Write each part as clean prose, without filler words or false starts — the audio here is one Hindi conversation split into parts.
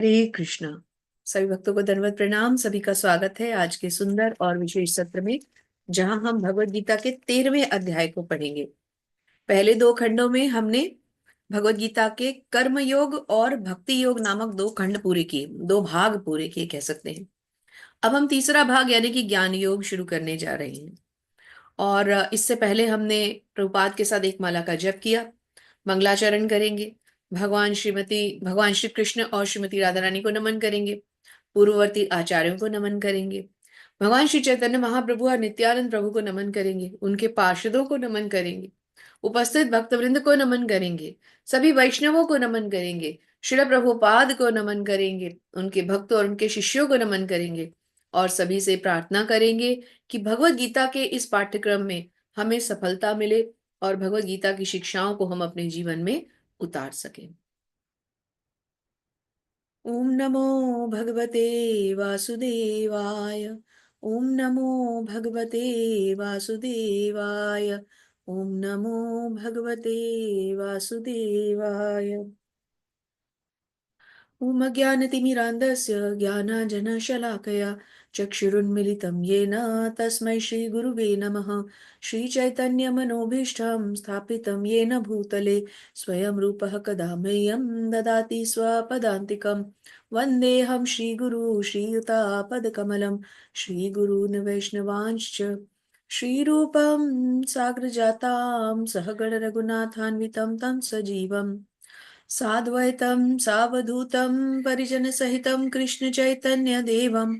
हरे कृष्णा। सभी भक्तों को दंडवत प्रणाम। सभी का स्वागत है आज के सुंदर और विशेष सत्र में, जहां हम भगवत गीता के 13वें अध्याय को पढ़ेंगे। पहले दो खंडों में हमने भगवत गीता के कर्म योग और भक्ति योग नामक दो खंड पूरे किए, दो भाग पूरे किए कह सकते हैं। अब हम तीसरा भाग यानी कि ज्ञान योग शुरू करने जा रहे हैं। और इससे पहले हमने प्रभुपाद के साथ एक माला का जप किया। मंगलाचरण करेंगे। भगवान श्री कृष्ण और श्रीमती राधा रानी को नमन करेंगे। पूर्ववर्ती आचार्यों को नमन करेंगे। भगवान श्री चैतन्य महाप्रभु और नित्यानंद प्रभु को नमन करेंगे। उनके पार्षदों को नमन करेंगे। उपस्थित भक्तवृंद को नमन करेंगे। सभी वैष्णवों को नमन करेंगे। श्रील प्रभुपाद को नमन करेंगे। उनके भक्तों और उनके शिष्यों को नमन करेंगे। और सभी से प्रार्थना करेंगे कि भगवत गीता के इस पाठ्यक्रम में हमें सफलता मिले और भगवत गीता की शिक्षाओं को हम अपने जीवन में उतार सकें। ओम नमो भगवते वासुदेवाय। ओम नमो भगवते वासुदेवाय। ओम नमो भगवते वासुदेवाय। ओम अज्ञानतिमिरान्धस्य ज्ञानाञ्जनशलाकया चक्षुरुन्मिलितं येन तस्मै श्रीगुरुवे नमः। श्रीचैतन्यमनोभीष्टं स्थापितं येन भूतले स्वयं रूपः कदा मह्यं ददाति स्वपदान्तिकं। वन्देऽहं श्रीगुरु श्रीयुतापदकमलं श्रीगुरून् वैष्णवांश्च श्रीरूपं साग्रजातां सहगण रघुनाथान्वितं तं सजीवम् साद्वैतं सावधूतं परिजनसहितं कृष्ण चैतन्य देवं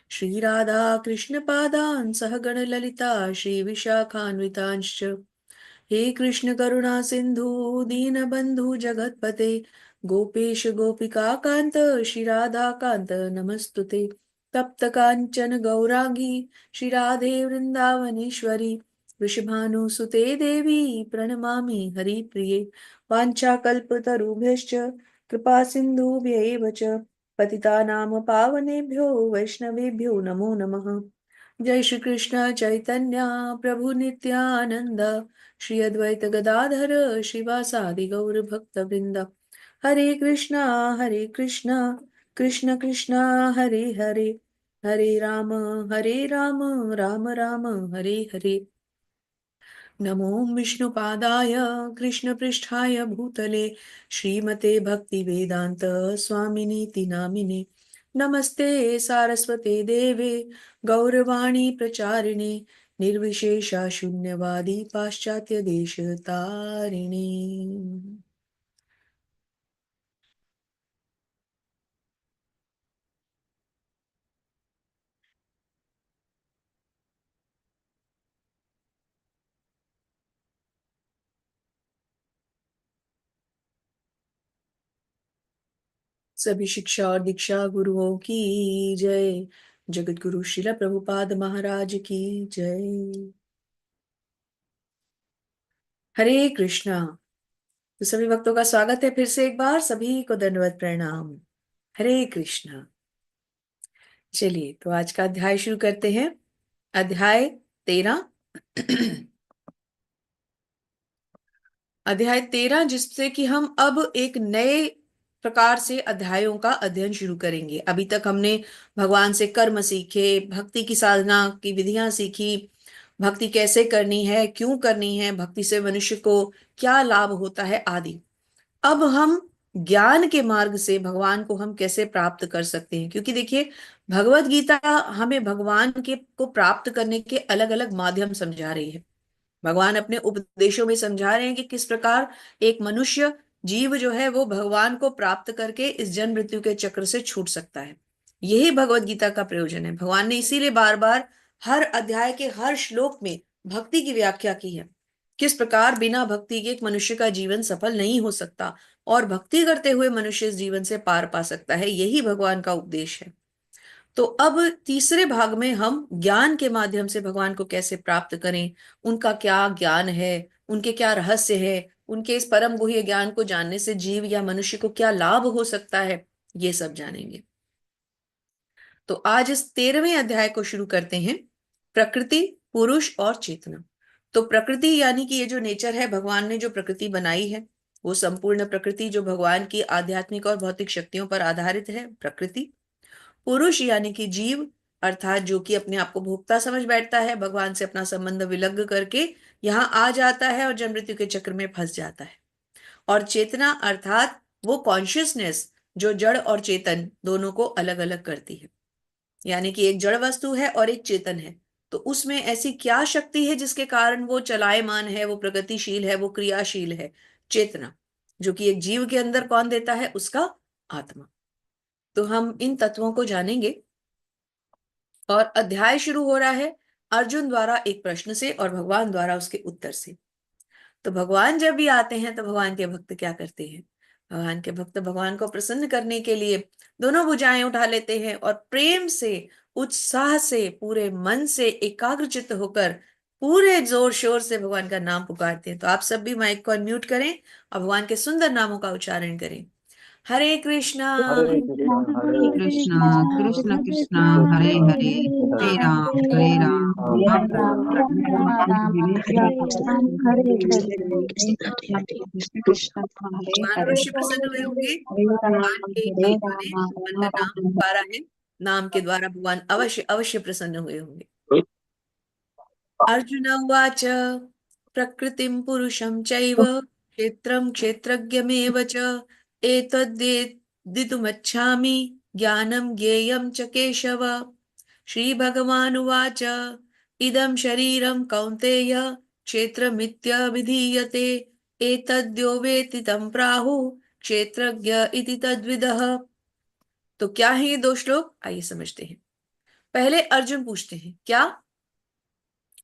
श्रीराधा कृष्णपादान् सहगण ललिता श्रीविशाखान्वितांश्च। हे कृष्ण करुणा सिंधु दीनबंधु जगतपते गोपेश गोपिका कांत श्री राधा कांत नमस्तुते। तप्त कांचन गौरांगी श्री राधे वृंदावनेश्वरी वृषभानुसुते देवी प्रणमामि हरिप्रिये। वाञ्छाकल्पतरुभ्यश्च कृपा सिन्धुभ्यैव च पतितानां पावनेभ्यो वैष्णवेभ्यो नमो नमः। जय श्री कृष्ण चैतन्य प्रभु नित्यानंद श्री अद्वैत गदाधर श्रीवासादि गौर भक्त वृंद। हरे कृष्णा कृष्ण कृष्ण हरे हरे हरे राम राम राम हरे हरे। नमो विष्णुपादाय कृष्णपृष्ठाय भूतले श्रीमते भक्तिवेदान्त स्वामिनीति नामिने। नमस्ते सारस्वते देवे गौरवाणी प्रचारिणे निर्विशेषा शून्यवादी पाश्चात्य देश तारिणे। सभी शिक्षा और दीक्षा गुरुओं की जय। जगत गुरु श्रील प्रभुपाद महाराज की जय। हरे कृष्णा। तो सभी भक्तों का स्वागत है फिर से एक बार। सभी को दंडवत प्रणाम। हरे कृष्णा। चलिए तो आज का अध्याय शुरू करते हैं। अध्याय 13। अध्याय 13 जिससे कि हम अब एक नए प्रकार से अध्यायों का अध्ययन शुरू करेंगे। अभी तक हमने भगवान से कर्म सीखे, भक्ति की साधना की विधियां सीखी, भक्ति कैसे करनी है, क्यों करनी है, भक्ति से मनुष्य को क्या लाभ होता है आदि। अब हम ज्ञान के मार्ग से भगवान को हम कैसे प्राप्त कर सकते हैं, क्योंकि देखिए भगवत गीता हमें भगवान के को प्राप्त करने के अलग अलग माध्यम समझा रही है। भगवान अपने उपदेशों में समझा रहे हैं कि किस प्रकार एक मनुष्य जीव जो है वो भगवान को प्राप्त करके इस जन्म मृत्यु के चक्र से छूट सकता है। यही भगवत गीता का प्रयोजन है। भगवान ने इसीलिए बार बार हर अध्याय के हर श्लोक में भक्ति की व्याख्या की है। किस प्रकार बिना भक्ति के एक मनुष्य का जीवन सफल नहीं हो सकता और भक्ति करते हुए मनुष्य इस जीवन से पार पा सकता है। यही भगवान का उपदेश है। तो अब तीसरे भाग में हम ज्ञान के माध्यम से भगवान को कैसे प्राप्त करें, उनका क्या ज्ञान है, उनके क्या रहस्य है, उनके इस परम गुह्य ज्ञान को जानने से जीव या मनुष्य को क्या लाभ हो सकता है, ये सब जानेंगे। तो आज इस 13वें अध्याय को शुरू करते हैं। प्रकृति, पुरुष और चेतना। तो प्रकृति यानी कि ये जो नेचर है, भगवान ने जो प्रकृति बनाई है, वो संपूर्ण प्रकृति जो भगवान की आध्यात्मिक और भौतिक शक्तियों पर आधारित है, प्रकृति। पुरुष यानी कि जीव, अर्थात जो कि अपने आप को भोक्ता समझ बैठता है, भगवान से अपना संबंध विलग करके यहाँ आ जाता है और जन्म मृत्यु के चक्र में फंस जाता है। और चेतना अर्थात वो कॉन्शियसनेस जो जड़ और चेतन दोनों को अलग अलग करती है, यानी कि एक जड़ वस्तु है और एक चेतन है, तो उसमें ऐसी क्या शक्ति है जिसके कारण वो चलायमान है, वो प्रगतिशील है, वो क्रियाशील है? चेतना, जो कि एक जीव के अंदर कौन देता है? उसका आत्मा। तो हम इन तत्वों को जानेंगे और अध्याय शुरू हो रहा है अर्जुन द्वारा एक प्रश्न से और भगवान द्वारा उसके उत्तर से। तो भगवान जब भी आते हैं तो भगवान के भक्त क्या करते हैं? भगवान के भक्त भगवान को प्रसन्न करने के लिए दोनों भुजाएं उठा लेते हैं और प्रेम से, उत्साह से, पूरे मन से एकाग्रचित्त होकर पूरे जोर शोर से भगवान का नाम पुकारते हैं। तो आप सब भी माइक को अनम्यूट करें और भगवान के सुंदर नामों का उच्चारण करें। हरे कृष्णा हरे कृष्णा हरे कृष्णा कृष्ण कृष्ण हरे हरे हरे हरे, हरे हरे राम राम राम राम हरे हरे। कृष्ण कृष्ण हरे भगवान हरे, अवश्य प्रसन्न हुए होंगे। हरे भगवान राम के हरे भक्तों ने राम भगवान का नाम राम। पुकारा है, नाम के द्वारा भगवान अवश्य अवश्य प्रसन्न हुए होंगे। अर्जुन उवाच प्रकृतिं पुरुषं चैव क्षेत्रं क्षेत्रज्ञमेव च एतद्वेदितुमिच्छामि ज्ञानं ज्ञेयं च केशव। श्रीभगवानुवाच इदं शरीरं कौन्तेय क्षेत्रमित्यभिधीयते एतद्यो वेत्ति तं प्राहुः क्षेत्रज्ञ इति तद्विदः। तो क्या है ये दो श्लोक? आइए समझते हैं। पहले अर्जुन पूछते हैं क्या?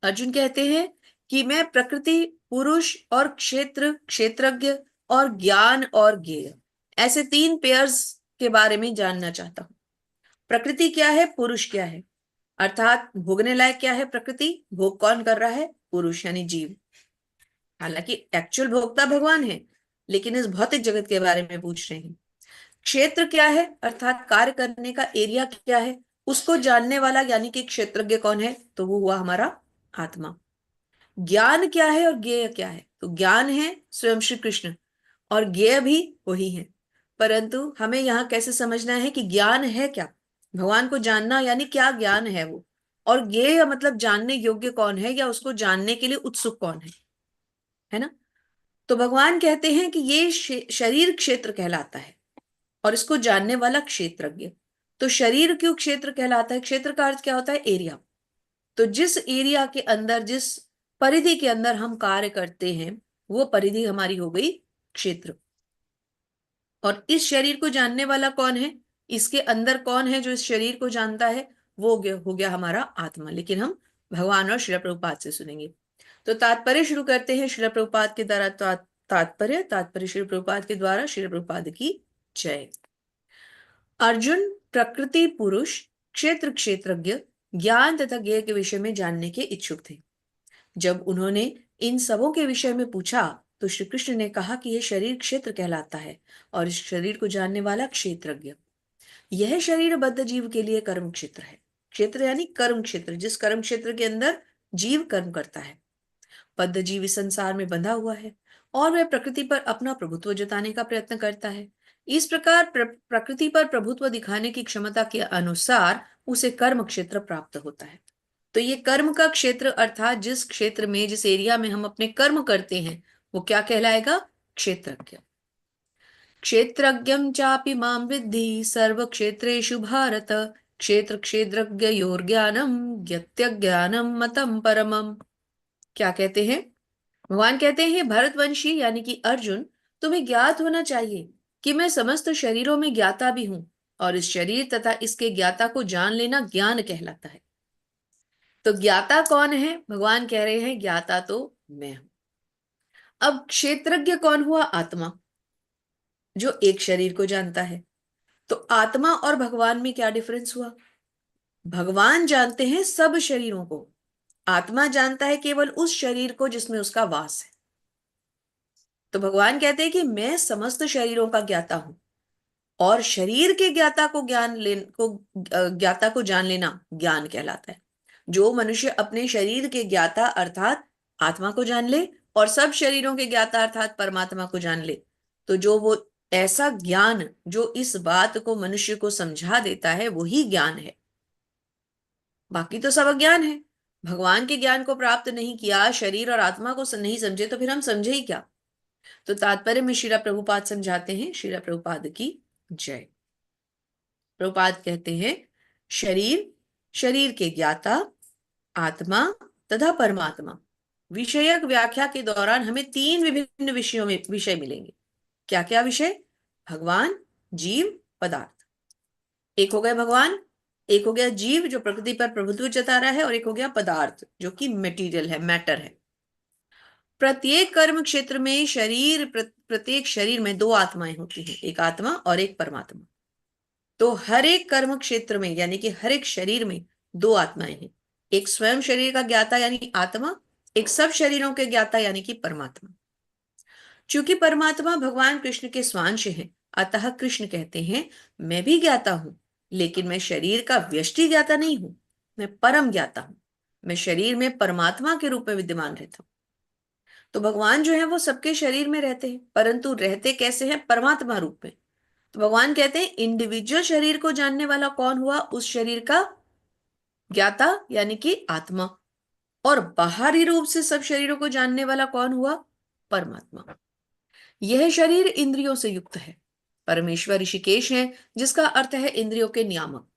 अर्जुन कहते हैं कि मैं प्रकृति, पुरुष और क्षेत्र, क्षेत्रज्ञ और ज्ञान और ज्ञेय, ऐसे तीन पेयर्स के बारे में जानना चाहता हूं। प्रकृति क्या है? पुरुष क्या है? अर्थात भोगने लायक क्या है प्रकृति? भोग कौन कर रहा है? पुरुष यानी जीव। हालांकि एक्चुअल भोक्ता भगवान है, लेकिन इस भौतिक जगत के बारे में पूछ रहे हैं। क्षेत्र क्या है? अर्थात कार्य करने का एरिया क्या है, उसको जानने वाला यानी कि क्षेत्रज्ञ कौन है? तो वो हुआ हमारा आत्मा। ज्ञान क्या है और ज्ञेय क्या है? तो ज्ञान है स्वयं श्री कृष्ण और ज्ञेय भी वही है। परंतु हमें यहाँ कैसे समझना है कि ज्ञान है क्या? भगवान को जानना यानी क्या ज्ञान है वो, और ज्ञेय मतलब जानने योग्य कौन है या उसको जानने के लिए उत्सुक कौन है ना? तो भगवान कहते हैं कि ये शरीर क्षेत्र कहलाता है और इसको जानने वाला क्षेत्रज्ञ। तो शरीर क्यों क्षेत्र कहलाता है? क्षेत्र का अर्थ क्या होता है? एरिया। तो जिस एरिया के अंदर, जिस परिधि के अंदर हम कार्य करते हैं, वो परिधि हमारी हो गई क्षेत्र। और इस शरीर को जानने वाला कौन है? इसके अंदर कौन है जो इस शरीर को जानता है? वो हो गया हमारा आत्मा। लेकिन हम भगवान और श्रील प्रभुपाद से सुनेंगे। तो तात्पर्य शुरू करते हैं श्रील प्रभुपाद के द्वारा। तात्पर्य श्रील प्रभुपाद के द्वारा। श्रील प्रभुपाद की जय। अर्जुन प्रकृति, पुरुष, क्षेत्र, क्षेत्रज्ञ, ज्ञान तथा ज्ञेय के विषय में जानने के इच्छुक थे। जब उन्होंने इन सबों के विषय में पूछा तो श्री कृष्ण ने कहा कि यह शरीर क्षेत्र कहलाता है और इस शरीर को जानने वाला क्षेत्रज्ञ। यह शरीर बद्ध जीव के लिए कर्म क्षेत्र है। क्षेत्र यानी कर्म क्षेत्र, जिस कर्म क्षेत्र के अंदर जीव कर्म करता है। बद्ध जीव इस संसार में बंधा हुआ है और वह प्रकृति पर अपना प्रभुत्व जताने का प्रयत्न करता है। इस प्रकार प्रकृति पर प्रभुत्व दिखाने की क्षमता के अनुसार उसे कर्म क्षेत्र प्राप्त होता है। तो ये कर्म का क्षेत्र अर्थात जिस क्षेत्र में, जिस एरिया में हम अपने कर्म करते हैं, वो क्या कहलाएगा? क्षेत्रज्ञ। क्षेत्रज्ञं चापि मां विद्धि सर्व क्षेत्रेषु भारत क्षेत्र क्षेत्रज्ञयोर्ज्ञानम ज्ञानम मतम परमम। क्या कहते हैं? भगवान कहते हैं भरतवंशी यानी कि अर्जुन, तुम्हें ज्ञात होना चाहिए कि मैं समस्त शरीरों में ज्ञाता भी हूं और इस शरीर तथा इसके ज्ञाता को जान लेना ज्ञान कहलाता है। तो ज्ञाता कौन है? भगवान कह रहे हैं ज्ञाता तो मैं हूं। अब क्षेत्रज्ञ कौन हुआ? आत्मा, जो एक शरीर को जानता है। तो आत्मा और भगवान में क्या डिफरेंस हुआ? भगवान जानते हैं सब शरीरों को, आत्मा जानता है केवल उस शरीर को जिसमें उसका वास है। तो भगवान कहते हैं कि मैं समस्त शरीरों का ज्ञाता हूं और शरीर के ज्ञाता को ज्ञाता को जान लेना ज्ञान कहलाता है। जो मनुष्य अपने शरीर के ज्ञाता अर्थात आत्मा को जान ले और सब शरीरों के ज्ञाता अर्थात परमात्मा को जान ले, तो जो वो ऐसा ज्ञान जो इस बात को मनुष्य को समझा देता है वही ज्ञान है, बाकी तो सब अज्ञान है। भगवान के ज्ञान को प्राप्त नहीं किया, शरीर और आत्मा को नहीं समझे, तो फिर हम समझे ही क्या। तो तात्पर्य में श्रीला प्रभुपाद समझाते हैं, श्रीला प्रभुपाद की जय। प्रभुपाद कहते हैं शरीर, शरीर के ज्ञाता, आत्मा तथा परमात्मा। विषयक व्याख्या के दौरान हमें तीन विभिन्न विषयों में विषय मिलेंगे। क्या क्या विषय? भगवान, जीव, पदार्थ। एक हो गया भगवान, एक हो गया जीव जो प्रकृति पर प्रभुत्व जता रहा है, और एक हो गया पदार्थ जो कि मटेरियल है, मैटर है। प्रत्येक कर्म क्षेत्र में प्रत्येक शरीर में दो आत्माएं होती हैं, एक आत्मा और एक परमात्मा। तो हर एक कर्म क्षेत्र में यानी कि हर एक शरीर में दो आत्माएं हैं, एक स्वयं शरीर का ज्ञाता यानी आत्मा, एक सब शरीरों के ज्ञाता यानी कि परमात्मा। चूंकि परमात्मा भगवान कृष्ण के स्वांश हैं, अतः कृष्ण कहते हैं मैं भी ज्ञाता हूं, लेकिन मैं शरीर का व्यष्टि ज्ञाता नहीं हूं, मैं परम ज्ञाता हूं। मैं शरीर में परमात्मा के रूप में विद्यमान रहता हूं। तो भगवान जो है वो सबके शरीर में रहते हैं, परंतु रहते कैसे हैं? परमात्मा रूप में। तो भगवान कहते हैं इंडिविजुअल शरीर को जानने वाला कौन हुआ? उस शरीर का ज्ञाता यानी कि आत्मा। और बाहरी रूप से सब शरीरों को जानने वाला कौन हुआ? परमात्मा। यह शरीर इंद्रियों से युक्त है। परमेश्वर ऋषिकेश है, जिसका अर्थ है इंद्रियों के नियामक।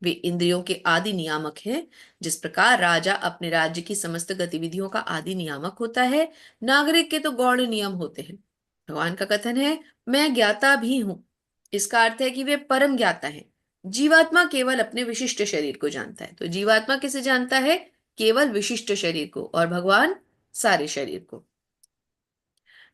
वे इंद्रियों के आदि नियामक हैं। जिस प्रकार राजा अपने राज्य की समस्त गतिविधियों का आदि नियामक होता है, नागरिक के तो गौण नियम होते हैं। भगवान का कथन है मैं ज्ञाता भी हूं। इसका अर्थ है कि वे परम ज्ञाता हैं। जीवात्मा केवल अपने विशिष्ट शरीर को जानता है। तो जीवात्मा किसे जानता है? केवल विशिष्ट शरीर को, और भगवान सारे शरीर को।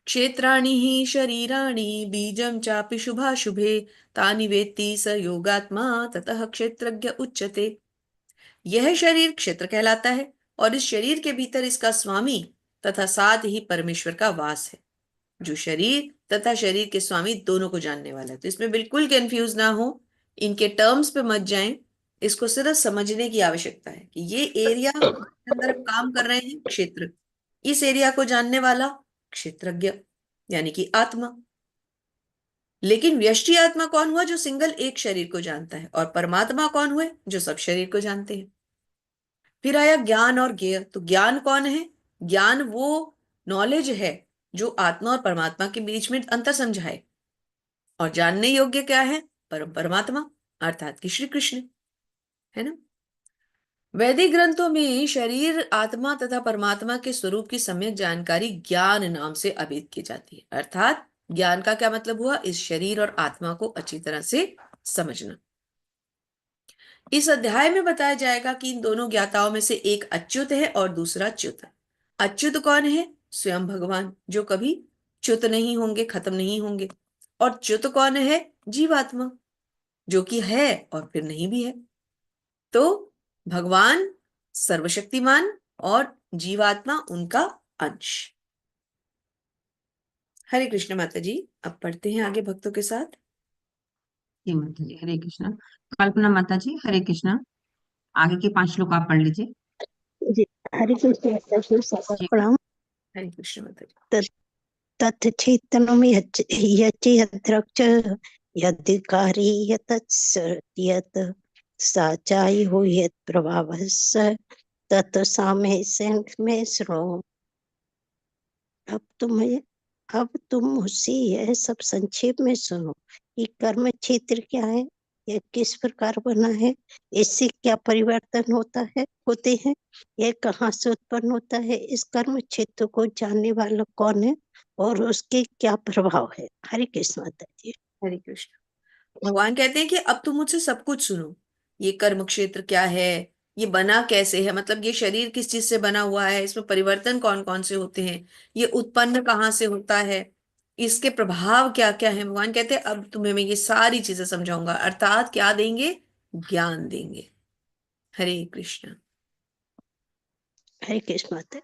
क्षेत्राणि हि शरीराणि बीजं चापि शुभाशुभे तानि वेत्ति स योगात्मा ततः क्षेत्रज्ञ उच्यते। यह शरीर क्षेत्र कहलाता है, और इस शरीर के भीतर इसका स्वामी तथा साथ ही परमेश्वर का वास है, जो शरीर तथा शरीर के स्वामी दोनों को जानने वाला है। तो इसमें बिल्कुल कंफ्यूज ना हो, इनके टर्म्स पे मत जाएं। इसको सिर्फ समझने की आवश्यकता है कि ये एरिया जिसके अंदर हम काम कर रहे हैं क्षेत्र, इस एरिया को जानने वाला क्षेत्रज्ञ यानी कि आत्मा। लेकिन व्यष्टि आत्मा कौन हुआ? जो सिंगल एक शरीर को जानता है। और परमात्मा कौन हुए? जो सब शरीर को जानते हैं। फिर आया ज्ञान और ज्ञेय। तो ज्ञान कौन है? ज्ञान वो नॉलेज है जो आत्मा और परमात्मा के बीच में अंतर समझाए। और जानने योग्य क्या है? परमात्मा अर्थात कि श्री कृष्ण, है ना। वैदिक ग्रंथों में शरीर, आत्मा तथा परमात्मा के स्वरूप की सम्यक जानकारी ज्ञान नाम से अभिहित की जाती है। अर्थात ज्ञान का क्या मतलब हुआ? इस शरीर और आत्मा को अच्छी तरह से समझना। इस अध्याय में बताया जाएगा कि इन दोनों ज्ञाताओं में से एक अच्युत है और दूसरा च्युत है। अच्युत कौन है? स्वयं भगवान, जो कभी च्युत नहीं होंगे, खत्म नहीं होंगे। और च्युत कौन है? जीवात्मा, जो कि है और फिर नहीं भी है। तो भगवान सर्वशक्तिमान और जीवात्मा उनका अंश। हरे कृष्ण माता जी। अब पढ़ते हैं आगे भक्तों के साथ। जी माता जी, हरे कृष्णा। कल्पना माता जी, हरे कृष्णा। आगे के 5 श्लोक आप पढ़ लीजिए। जी। हरे कृष्ण माता जी, सबका जी। प्रणाम। हरे कृष्ण माता जी। तत्चेतनम यच्च यदिकारी यत् साचाई हो यत् प्रभावस्य तत् में श्रो। अब तुम मुझसे यह सब संक्षेप में सुनो कि कर्म क्षेत्र क्या है, यह किस प्रकार बना है, इससे क्या परिवर्तन होते हैं, यह कहाँ से उत्पन्न होता है, इस कर्म क्षेत्र को जानने वाला कौन है और उसके क्या प्रभाव है। हरे कृष्ण माता जी। हरे कृष्ण। भगवान कहते हैं कि अब तुम मुझसे सब कुछ सुनो। ये कर्म क्षेत्र क्या है, ये बना कैसे है, मतलब ये शरीर किस चीज से बना हुआ है, इसमें परिवर्तन कौन कौन से होते हैं, ये उत्पन्न कहाँ से होता है, इसके प्रभाव क्या क्या है। भगवान कहते हैं अब तुम्हें मैं ये सारी चीजें समझाऊंगा। अर्थात क्या देंगे? ज्ञान देंगे। हरे कृष्ण। हरे कृष्ण माता।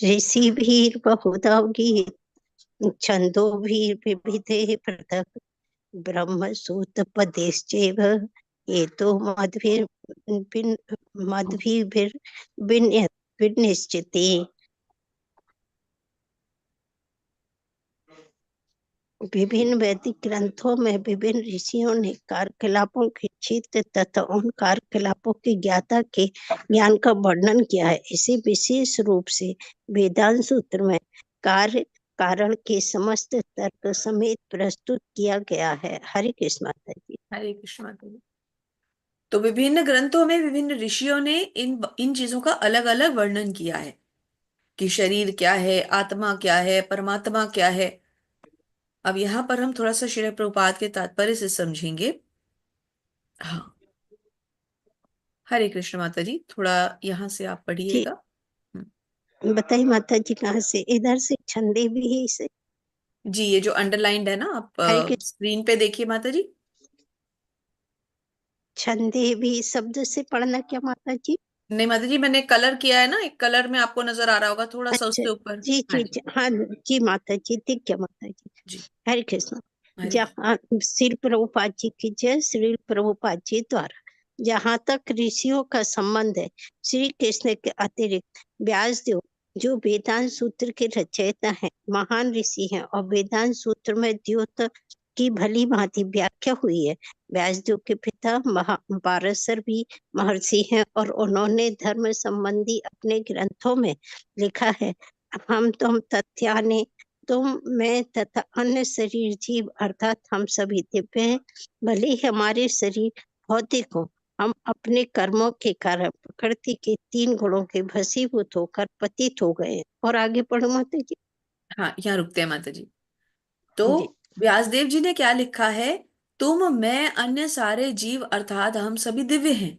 ऋषि भी बहुधा गीत छंदो भी विविधे पृथक ब्रह्मसूत्र पदेश्चैव ये तो मद्भिर्विनिश्चिते। विभिन्न वैदिक ग्रंथों में विभिन्न ऋषियों ने कार्यकलापों के चित्र तथा उन कार्यकलापों की ज्ञाता के ज्ञान का वर्णन किया है। इसे विशेष रूप से वेदांत सूत्र में कार्य कारण के समस्त तर्क समेत प्रस्तुत किया गया है। हरे कृष्ण माता जी। हरे कृष्ण माता जी। तो विभिन्न ग्रंथों में विभिन्न ऋषियों ने इन इन चीजों का अलग अलग वर्णन किया है कि शरीर क्या है, आत्मा क्या है, परमात्मा क्या है। अब यहाँ पर हम थोड़ा सा श्रील प्रभुपाद के तात्पर्य से समझेंगे। हाँ, हरे कृष्ण माता जी, थोड़ा यहाँ से आप जी पढ़िएगा। बताइए माता जी, कहाँ से? इधर से छंदे भी है इसे। जी, ये जो अंडरलाइंड है ना, हरे आप कृष्ण। स्क्रीन पे देखिए माता जी। छंदे भी शब्द से पढ़ना क्या माता जी? नहीं माता जी, मैंने कलर किया है ना, एक कलर में आपको नजर आ रहा होगा थोड़ा सा अच्छा, उसके ऊपर। जी हाँ जी जी। जी, हाँ जी माता जी, ठीक है माता जी। जी। हरे कृष्ण। हरे। जहाँ श्री प्रभुपाद जी की जय। श्री प्रभुपाद जी द्वारा जहाँ तक ऋषियों का संबंध है, श्री कृष्ण के अतिरिक्त व्यासदेव जो वेदांत सूत्र के रचयिता हैं, महान ऋषि हैं और वेदांत सूत्र में द्योत की भली भांति व्याख्या हुई है। व्यासदेव के पिता पाराशर भी महर्षि हैं और उन्होंने धर्म संबंधी अपने ग्रंथों में लिखा है, हम तुम तथ्याने, तुम मैं तथा अन्य शरीर जीव अर्थात हम सभी दिव्य हैं। भले ही हमारे शरीर भौतिक हो, हम अपने कर्मों के कारण प्रकृति के 3 गुणों के भसीभूत होकर पतित हो गए। और आगे पढ़ो माता जी। हाँ, यहाँ रुकते हैं माता जी। तो जी व्यासदेव जी ने क्या लिखा है? तुम मैं अन्य सारे जीव अर्थात हम सभी दिव्य हैं।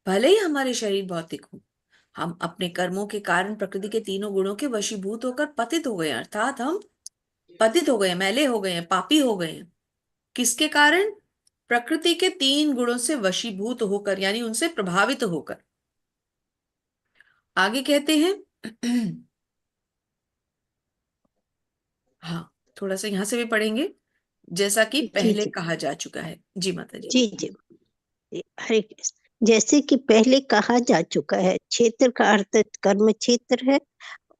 भले ही हमारे शरीर भौतिक हो, हम अपने कर्मों के कारण प्रकृति के तीनों गुणों के वशीभूत होकर पतित हो गए हैं, अर्थात हम पतित हो गए हैं, मैले हो गए हैं, पापी हो गए हैं। किसके कारण? प्रकृति के 3 गुणों से वशीभूत होकर, यानी उनसे प्रभावित होकर। आगे कहते हैं हाँ, थोड़ा सा यहां से भी पढ़ेंगे, जैसा कि जी पहले जी कहा जा चुका है। जी माता जी। जी जी जी, हरे कृष्ण। जैसे कि पहले कहा जा चुका है, क्षेत्र का अर्थ कर्म क्षेत्र है।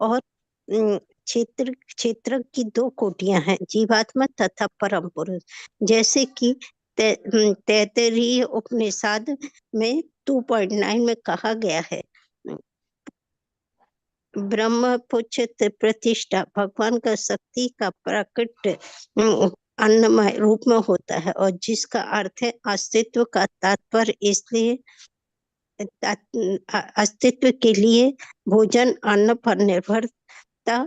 और क्षेत्र क्षेत्र की 2 कोटियां हैं, जीवात्मा तथा परम पुरुष। जैसे कि तैत्तरीय उपनिषद में 2.9 में कहा गया है, ब्रह्म पुच्छत प्रतिष्ठा भगवान का शक्ति का प्रकट अन्नमय रूप में होता है, और जिसका अर्थ है अस्तित्व का तात्पर्य। इसलिए अस्तित्व के लिए भोजन अन्न पर निर्भरता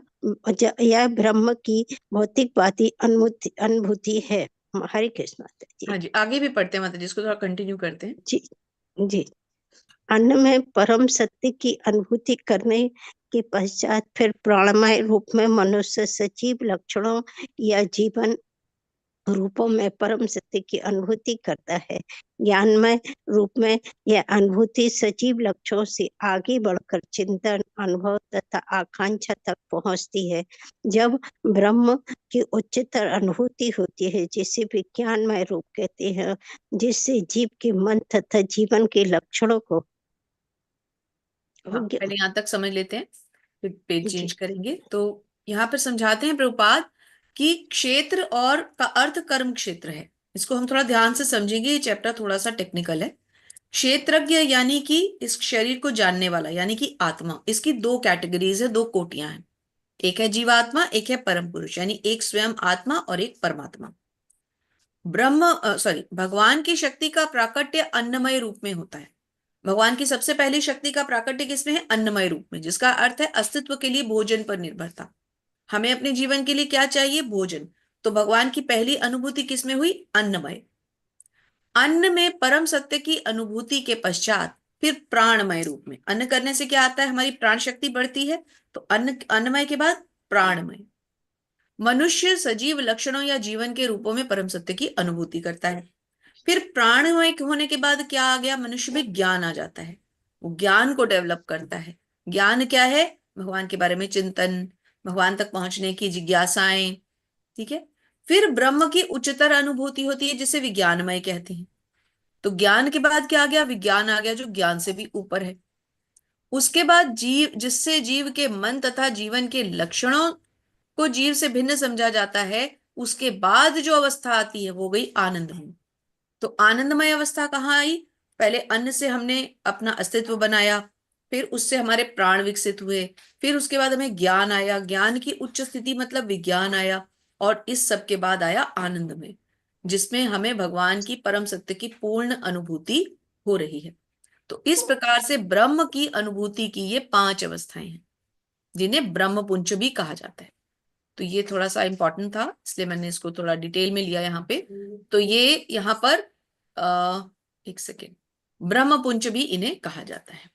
यह ब्रह्म की भौतिकवादी अनुभूति है। हरे कृष्ण माता जी। हाँ जी, आगे भी पढ़ते हैं माता जी, इसको थोड़ा कंटिन्यू करते हैं। जी जी। अन्न में परम सत्य की अनुभूति करने के पश्चात फिर प्राणमय रूप में मनुष्य सजीव लक्षणों या जीवन रूपों में परम सत्य की अनुभूति करता है। ज्ञानमय रूप में यह अनुभूति सजीव लक्ष्यों से आगे बढ़कर चिंतन, अनुभव तथा आकांक्षा तक पहुंचती है। जब ब्रह्म की उच्चतर अनुभूति होती है, जिसे विज्ञानमय रूप कहते हैं, जिससे जीव के मन तथा जीवन के लक्षणों को हाँ, योग्य। पहले यहाँ तक समझ लेते हैं, फिर पेज जी चेंज करेंगे। तो यहाँ पर समझाते हैं प्रभुपाद कि क्षेत्र और का अर्थ कर्म क्षेत्र है। इसको हम थोड़ा ध्यान से समझेंगे, ये चैप्टर थोड़ा सा टेक्निकल है। क्षेत्रज्ञ यानी कि इस शरीर को जानने वाला, यानी कि आत्मा। इसकी 2 कैटेगरीज है, 2 कोटियां हैं। एक है जीवात्मा, एक है परम पुरुष, यानी एक स्वयं आत्मा और एक परमात्मा। भगवान की शक्ति का प्राकट्य अन्नमय रूप में होता है। भगवान की सबसे पहली शक्ति का प्राकट्य किसमें है? अन्नमय रूप में, जिसका अर्थ है अस्तित्व के लिए भोजन पर निर्भरता। हमें अपने जीवन के लिए क्या चाहिए? भोजन। तो भगवान की पहली अनुभूति किसमें हुई? अन्नमय। अन्न में परम सत्य की अनुभूति के पश्चात फिर प्राणमय रूप में। अन्न करने से क्या आता है? हमारी प्राण शक्ति बढ़ती है। तो अन्नमय के बाद प्राणमय। मनुष्य सजीव लक्षणों या जीवन के रूपों में परम सत्य की अनुभूति करता है। फिर प्राणमय होने के बाद क्या आ गया? मनुष्य में ज्ञान आ जाता है। वो ज्ञान को डेवलप करता है। ज्ञान क्या है? भगवान के बारे में चिंतन, भगवान तक पहुंचने की जिज्ञासाएं। ठीक है। फिर ब्रह्म की उच्चतर अनुभूति होती है, जिसे विज्ञानमय कहते हैं। तो ज्ञान के बाद क्या आ गया? विज्ञान आ गया, जो ज्ञान से भी ऊपर है। उसके बाद जीव, जिससे जीव के मन तथा जीवन के लक्षणों को जीव से भिन्न समझा जाता है, उसके बाद जो अवस्था आती है वो गई आनंदमय। तो आनंदमय अवस्था कहाँ आई? पहले अन्न से हमने अपना अस्तित्व बनाया, फिर उससे हमारे प्राण विकसित हुए, फिर उसके बाद हमें ज्ञान आया, ज्ञान की उच्च स्थिति मतलब विज्ञान आया, और इस सब के बाद आया आनंदमय, जिसमें हमें भगवान की परम सत्य की पूर्ण अनुभूति हो रही है। तो इस प्रकार से ब्रह्म की अनुभूति की ये 5 अवस्थाएं हैं, जिन्हें ब्रह्म पुंज भी कहा जाता है। तो ये थोड़ा सा इंपॉर्टेंट था, इसलिए मैंने इसको थोड़ा डिटेल में लिया यहाँ पे। तो ये यहाँ पर एक सेकेंड, ब्रह्म पुंज भी इन्हें कहा जाता है।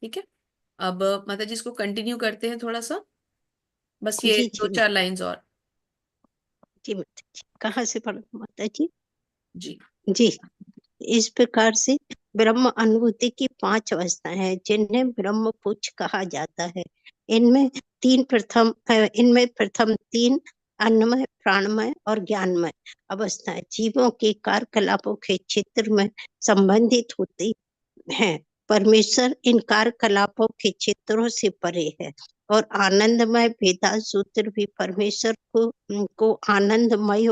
ठीक है, अब माता जी इसको कंटिन्यू करते हैं थोड़ा सा, बस ये जी दो जी चार लाइंस और। जी माता जी, कहाँ से पढ़ो माता जी? जी जी, इस प्रकार से ब्रह्म अनुभूति की 5 अवस्थाएं हैं जिन्हें ब्रह्म पुच्छ कहा जाता है। इनमें इनमें प्रथम 3 अन्नमय, प्राणमय और ज्ञानमय अवस्थाएं जीवों के कार्यकलापों के क्षेत्र में संबंधित होती हैं। परमेश्वर इन कार्यकलापों के क्षेत्रों से परे है और आनंदमय वेदांत सूत्र भी परमेश्वर को आनंदमय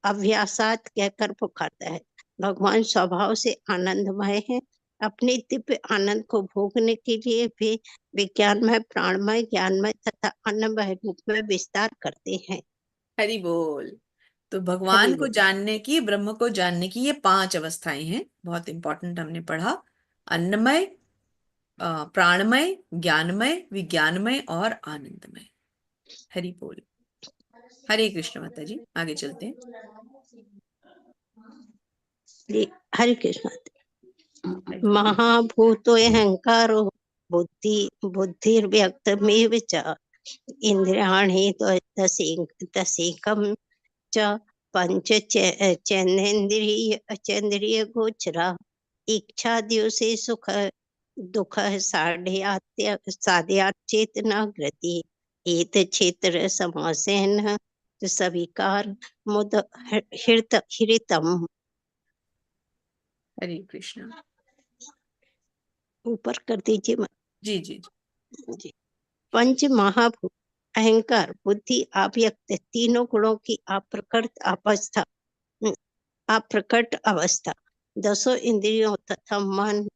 अव्यासात कहकर पुकारता है। भगवान स्वभाव से आनंदमय है। अपने दिव्य आनंद को भोगने के लिए वे विज्ञानमय, प्राणमय, ज्ञानमय तथा अन्नमय रूप में विस्तार करते हैं। हरि बोल। तो हरि भगवान को बोल। जानने की, ब्रह्म को जानने की ये 5 अवस्थाएं हैं, बहुत इंपॉर्टेंट हमने पढ़ा। अन्नमय, प्राणमय, ज्ञानमय, विज्ञानमय और आनंदमय। हरि बोल। हरे कृष्ण माता जी, आगे चलते हैं। हरे कृष्ण। हरि बोल। महाभूतो अहंकारो बुद्धि बुद्धिर्व्यक्तमेव च इंद्रियाणि दशेकं च पंच चेन्द्रिय गोचरा इच्छाद्यो से सुख दुख साध्यात् चेतना गति एत क्षेत्र समासेन सविकार मुद हृतम। हरे कृष्ण। ऊपर कर दीजिए जी जी जी। जी। पंच महाभूत अहंकार, बुद्धि, अव्यक्त तीनों गुणों की अप्रकट अवस्था, 10 इंद्रियों तथा मन,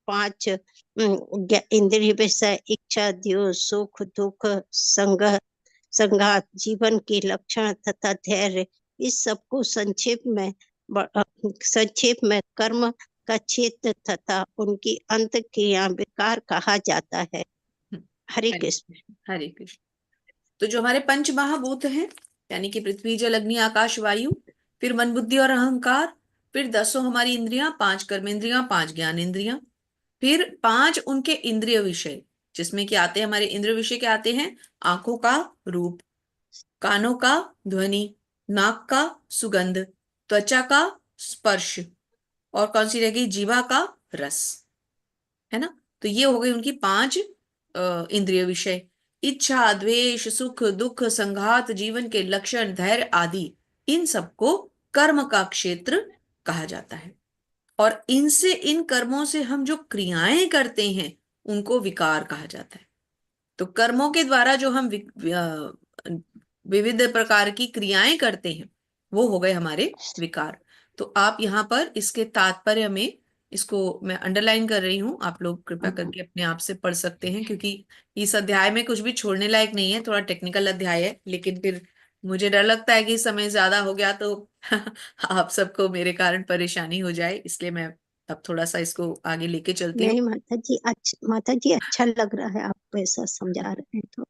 5 इंद्रिय विषय, इच्छा, द्वेष, सुख दुख, संघात, जीवन के लक्षण तथा धैर्य, इस सबको संक्षेप में कर्म का क्षेत्र तथा उनकी अंत क्रिया विकार कहा जाता है। हरे हरे कृष्ण। कृष्ण। हरे कृष्ण। तो जो हमारे पंच महाभूत हैं, यानी कि पृथ्वी जल अग्नि आकाश वायु, फिर मन बुद्धि और अहंकार, फिर 10 हमारी इंद्रियां, 5 कर्म इंद्रियां, 5 ज्ञान इंद्रियां, फिर 5 उनके इंद्रिय विषय, जिसमें कि आते हैं हमारे इंद्रिय विषय के आते हैं आंखों का रूप, कानों का ध्वनि, नाक का सुगंध, त्वचा का स्पर्श, और कौन सी रह गई, जीवा का रस, है ना। तो ये हो गई उनकी 5 इंद्रिय विषय। इच्छा, द्वेष, सुख दुख, संघात, जीवन के लक्षण, धैर्य आदि, इन सबको कर्म का क्षेत्र कहा जाता है। और इनसे, इन कर्मों से हम जो क्रियाएं करते हैं उनको विकार कहा जाता है। तो कर्मों के द्वारा जो हम विविध प्रकार की क्रियाएं करते हैं वो हो गए हमारे विकार। तो आप यहाँ पर इसके तात्पर्य में, इसको मैं अंडरलाइन कर रही हूँ, आप लोग कृपया करके अपने आप से पढ़ सकते हैं, क्योंकि इस अध्याय में कुछ भी छोड़ने लायक नहीं है, थोड़ा टेक्निकल अध्याय है, लेकिन फिर मुझे डर लगता है कि समय ज्यादा हो गया तो आप सबको मेरे कारण परेशानी हो जाए, इसलिए मैं अब थोड़ा सा इसको आगे लेके चलती हूँ। नहीं माता जी अच्छा लग रहा है आप ऐसा समझा रहे हैं तो।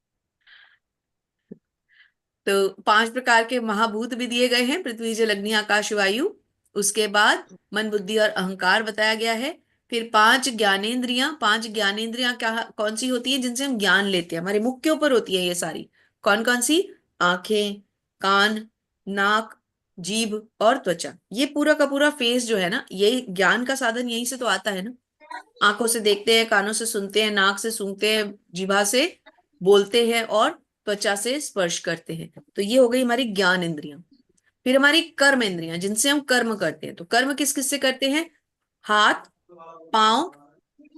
तो 5 प्रकार के महाभूत भी दिए गए हैं, पृथ्वी जल अग्नि आकाश वायु। उसके बाद मन बुद्धि और अहंकार बताया गया है। फिर 5 ज्ञानेंद्रियां, 5 ज्ञानेंद्रियां क्या कौन सी होती हैं, जिनसे हम ज्ञान लेते हैं, हमारे मुख के ऊपर होती है ये सारी। कौन कौन सी? आंखें, कान, नाक, जीभ और त्वचा। ये पूरा का पूरा फेस जो है ना, ये ज्ञान का साधन यहीं से तो आता है ना। आंखों से देखते हैं, कानों से सुनते हैं, नाक से सूंघते हैं, जीभा से बोलते हैं और त्वचा से स्पर्श करते हैं। तो ये हो गई हमारी ज्ञान इंद्रियां। फिर हमारी कर्म इंद्रियां, जिनसे हम कर्म करते हैं। तो कर्म किस किस से करते हैं? हाथ, पांव,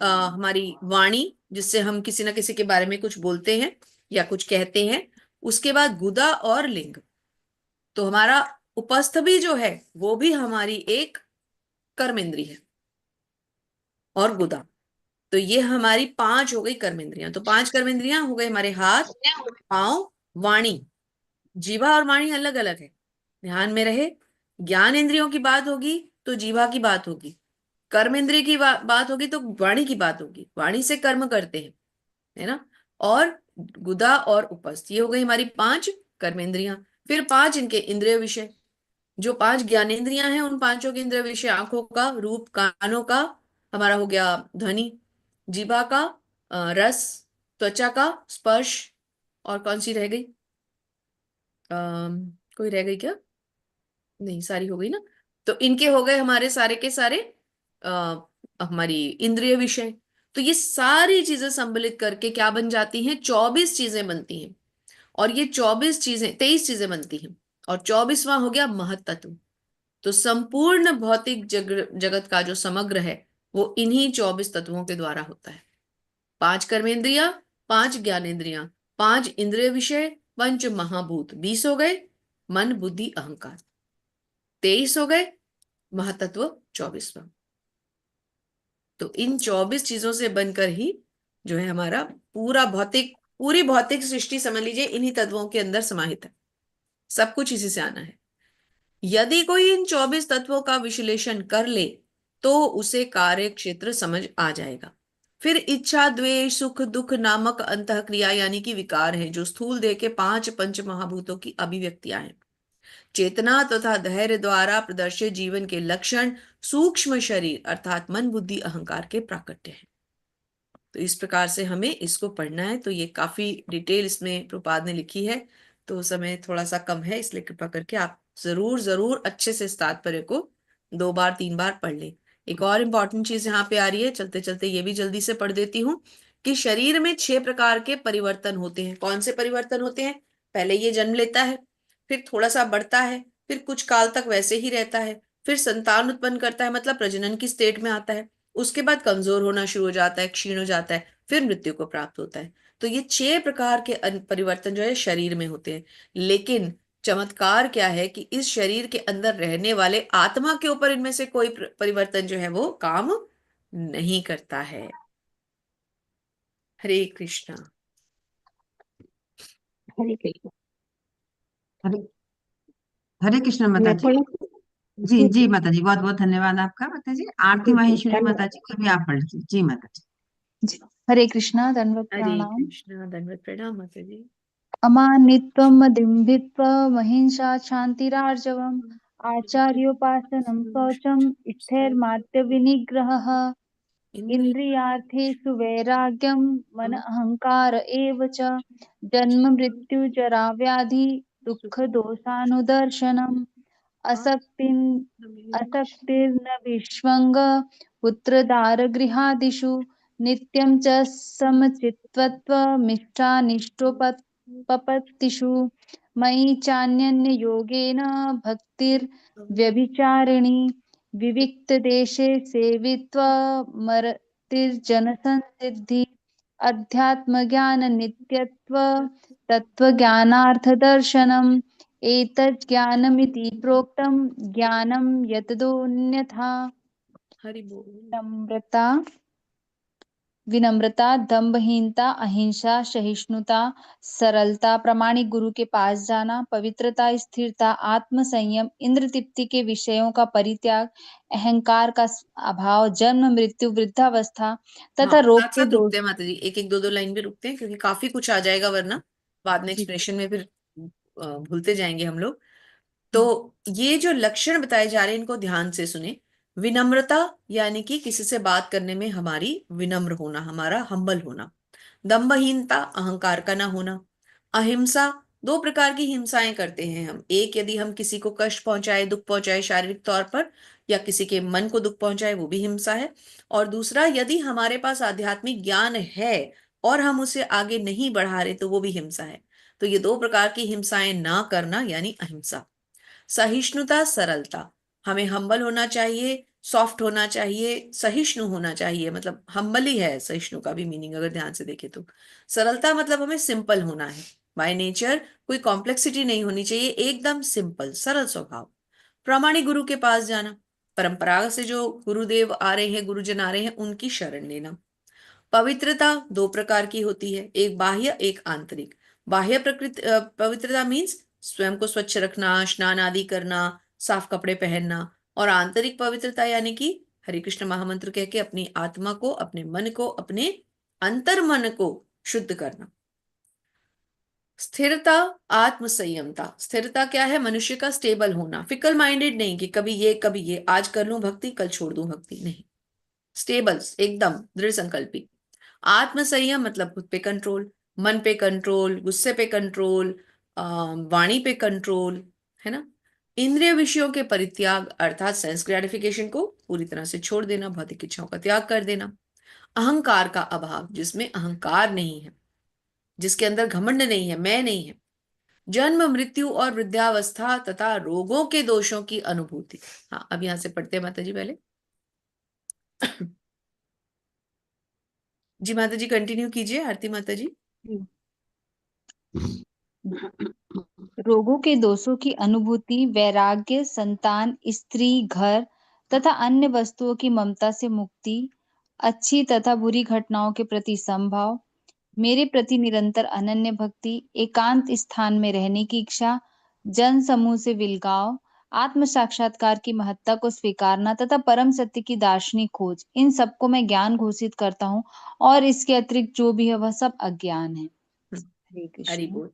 हमारी वाणी, जिससे हम किसी ना किसी के बारे में कुछ बोलते हैं या कुछ कहते हैं। उसके बाद गुदा और लिंग, तो हमारा उपस्थ भी जो है वो भी हमारी एक कर्म इंद्री है, और गुदा। तो ये हमारी 5 हो गई कर्म इंद्रियां। तो 5 कर्म इंद्रियां हो गए हमारे हाथ, पांव, वाणी। जीवा और वाणी अलग अलग है, ध्यान में रहे। ज्ञान इंद्रियों की बात होगी तो जीवा की बात होगी, कर्म इंद्रिय की बात होगी तो वाणी की बात होगी, वाणी से कर्म करते हैं, है ना। और गुदा और उपस्थ, ये हो गई हमारी 5 कर्मेंद्रियां। फिर 5 इनके इंद्रिय विषय, जो 5 ज्ञानेंद्रियां हैं उन पांचों के इंद्रिय विषय, आंखों का, रूप, कानों का, हमारा हो गया ध्वनि, जीभा का रस, त्वचा का स्पर्श, और कौन सी रह गई, कोई रह गई क्या, नहीं सारी हो गई ना। तो इनके हो गए हमारे सारे के सारे आ, हमारी इंद्रिय विषय। तो ये सारी चीजें सम्मिलित करके क्या बन जाती हैं, 24 चीजें बनती हैं। और ये 24 चीजें, 23 चीजें बनती हैं, और 24वां हो गया महत्त्व। तो संपूर्ण भौतिक जगत का जो समग्र है वो इन्हीं 24 तत्वों के द्वारा होता है। 5 कर्मेंद्रिया, 5 ज्ञानेंद्रियां, 5 इंद्रिय विषय, पंच महाभूत, 20 हो गए, मन बुद्धि अहंकार 23 हो गए, महातत्व 24वां। तो इन 24 चीजों से बनकर ही जो है हमारा पूरी भौतिक सृष्टि समझ लीजिए इन्हीं तत्वों के अंदर समाहित है, सब कुछ इसी से आना है। यदि कोई इन 24 तत्वों का विश्लेषण कर ले तो उसे कार्य क्षेत्र समझ आ जाएगा। फिर इच्छा, द्वेष, सुख, दुख नामक अंतःक्रिया यानी कि विकार हैं, जो स्थूल देह के 5 पंच महाभूतों की अभिव्यक्तियां हैं। चेतना तथा धैर्य द्वारा प्रदर्शित जीवन के लक्षण सूक्ष्म शरीर अर्थात मन बुद्धि अहंकार के प्राकट्य हैं। तो इस प्रकार से हमें इसको पढ़ना है। तो ये काफी डिटेल इसमें प्रभुपाद ने लिखी है, तो समय थोड़ा सा कम है, इसलिए कृपा करके आप जरूर जरूर अच्छे से इस तात्पर्य को 2 बार 3 बार पढ़ लें। एक और इम्पॉर्टेंट चीज यहाँ पे आ रही है, चलते चलते ये भी जल्दी से पढ़ देती हूँ, कि शरीर में 6 प्रकार के परिवर्तन होते हैं। कौन से परिवर्तन होते हैं, पहले ये जन्म लेता है, फिर थोड़ा सा बढ़ता है, फिर कुछ काल तक वैसे ही रहता है, फिर संतान उत्पन्न करता है मतलब प्रजनन की स्टेट में आता है, उसके बाद कमजोर होना शुरू हो जाता है, क्षीण हो जाता है, फिर मृत्यु को प्राप्त होता है। तो ये 6 प्रकार के परिवर्तन जो है शरीर में होते हैं। लेकिन चमत्कार क्या है कि इस शरीर के अंदर रहने वाले आत्मा के ऊपर इनमें से कोई परिवर्तन जो है वो काम नहीं करता है। हरे कृष्णा। हरे कृष्ण। हरे हरे कृष्ण माता मैं जी। पढ़ू? जी जी जी जी माता जी, बहुत बहुत धन्यवाद आपका माता जी। आरती जी, माहेश्वरी माता धन्यवाद जी, कभी आप पढ़ लीजिए। जी माता जी। जी। हरे कृष्णा दंडवत हरे प्रणाम। कृष्णा, दंडवत प्रणाम माता जी। अमानित्वम् अदिम्भित्वम् अहिंसा क्षान्तिरार्जवम् आचार्योपासनं शौचम् स्थिरमार्तविनिग्रहः इन्द्रियार्थेषु वैराग्यं मन अहंकार एव च जन्म मृत्यु जरा व्याधि दुःख दोषानुदर्शनम् असक्तिं असक्तिर्न विष्वङ्ग पुत्रदारगृहादिषु नित्यं च समचित्तत्वमिष्टानिष्टोपपत्तिषु मयि चान्यन्ययोगेन भक्तिर्व्यभिचारिणी विविक्तदेशे सेवित्वमरतिर्जनसंसिद्धि अध्यात्मज्ञाननित्यत्व तत्त्वज्ञानार्थदर्शनम् एतज्ज्ञानमिति प्रोक्तं ज्ञानं यतदोऽन्यथा हरि बोल। नम्रता विनम्रता दंभहीनता अहिंसा सहिष्णुता सरलता प्रामाणिक गुरु के पास जाना पवित्रता स्थिरता आत्म संयम इंद्र तृप्ति के विषयों का परित्याग अहंकार का अभाव जन्म मृत्यु वृद्धावस्था हाँ, तथा रोग साथ के साथ दोष। रुकते हैं माता जी, एक एक दो दो लाइन भी रुकते हैं क्योंकि काफी कुछ आ जाएगा, वरना बाद में जी एक्सप्रेशन में फिर भूलते जाएंगे हम लोग। तो ये जो लक्षण बताए जा रहे हैं इनको ध्यान से सुने। विनम्रता यानी कि किसी से बात करने में हमारी विनम्र होना, हमारा हम्बल होना। दंभहीनता अहंकार का ना होना। अहिंसा, 2 प्रकार की हिंसाएं करते हैं हम, एक यदि हम किसी को कष्ट पहुंचाए, दुख पहुंचाए शारीरिक तौर पर, या किसी के मन को दुख पहुंचाए, वो भी हिंसा है। और दूसरा, यदि हमारे पास आध्यात्मिक ज्ञान है और हम उसे आगे नहीं बढ़ा रहे तो वो भी हिंसा है। तो ये 2 प्रकार की हिंसाएं ना करना यानी अहिंसा। सहिष्णुता सरलता, हमें हम्बल होना चाहिए, सॉफ्ट होना चाहिए, सहिष्णु होना चाहिए, मतलब हम्बल ही है सहिष्णु का भी मीनिंग अगर ध्यान से देखें तो। सरलता मतलब हमें सिंपल होना है, बाय नेचर कोई कॉम्प्लेक्सिटी नहीं होनी चाहिए, एकदम सिंपल सरल स्वभाव। प्रामाणिक गुरु के पास जाना, परंपरा से जो गुरुदेव आ रहे हैं, गुरुजन आ रहे हैं, उनकी शरण लेना। पवित्रता दो प्रकार की होती है, एक बाह्य एक आंतरिक। बाह्य प्रकृति पवित्रता मीन्स स्वयं को स्वच्छ रखना, स्नान आदि करना, साफ कपड़े पहनना। और आंतरिक पवित्रता यानी कि हरे कृष्ण महामंत्र कह के अपनी आत्मा को, अपने मन को, अपने अंतर मन को शुद्ध करना। स्थिरता, आत्म संयमता। स्थिरता क्या है? मनुष्य का स्टेबल होना, फिकल माइंडेड नहीं कि कभी ये कभी ये, आज कर लूं भक्ति कल छोड़ दूं भक्ति, नहीं, स्टेबल, एकदम दृढ़ संकल्पी। आत्म संयम मतलब खुद पे कंट्रोल, मन पे कंट्रोल, गुस्से पे कंट्रोल, वाणी पे कंट्रोल, है ना। इंद्रिय विषयों के परित्याग अर्थात सेंस ग्रेटिफिकेशन को पूरी तरह से छोड़ देना, भौतिक इच्छाओं का त्याग कर देना। अहंकार का अभाव, जिसमें अहंकार नहीं है, जिसके अंदर घमंड नहीं है, मैं नहीं है। जन्म मृत्यु और वृद्धावस्था तथा रोगों के दोषों की अनुभूति। हाँ, अब यहां से पढ़ते हैं माता जी पहले। जी माता जी कंटिन्यू कीजिए, आरती माता जी। रोगों के दोषों की अनुभूति, वैराग्य, संतान, स्त्री, घर तथा अन्य वस्तुओं की ममता से मुक्ति, अच्छी तथा बुरी घटनाओं के प्रति समभाव, मेरे प्रति निरंतर अनन्य भक्ति, एकांत स्थान में रहने की इच्छा, जन समूह से विलगाव, आत्म साक्षात्कार की महत्ता को स्वीकारना तथा परम सत्य की दार्शनिक खोज, इन सबको मैं ज्ञान घोषित करता हूँ और इसके अतिरिक्त जो भी है वह सब अज्ञान है। हरे हरि कृष्ण। बोल।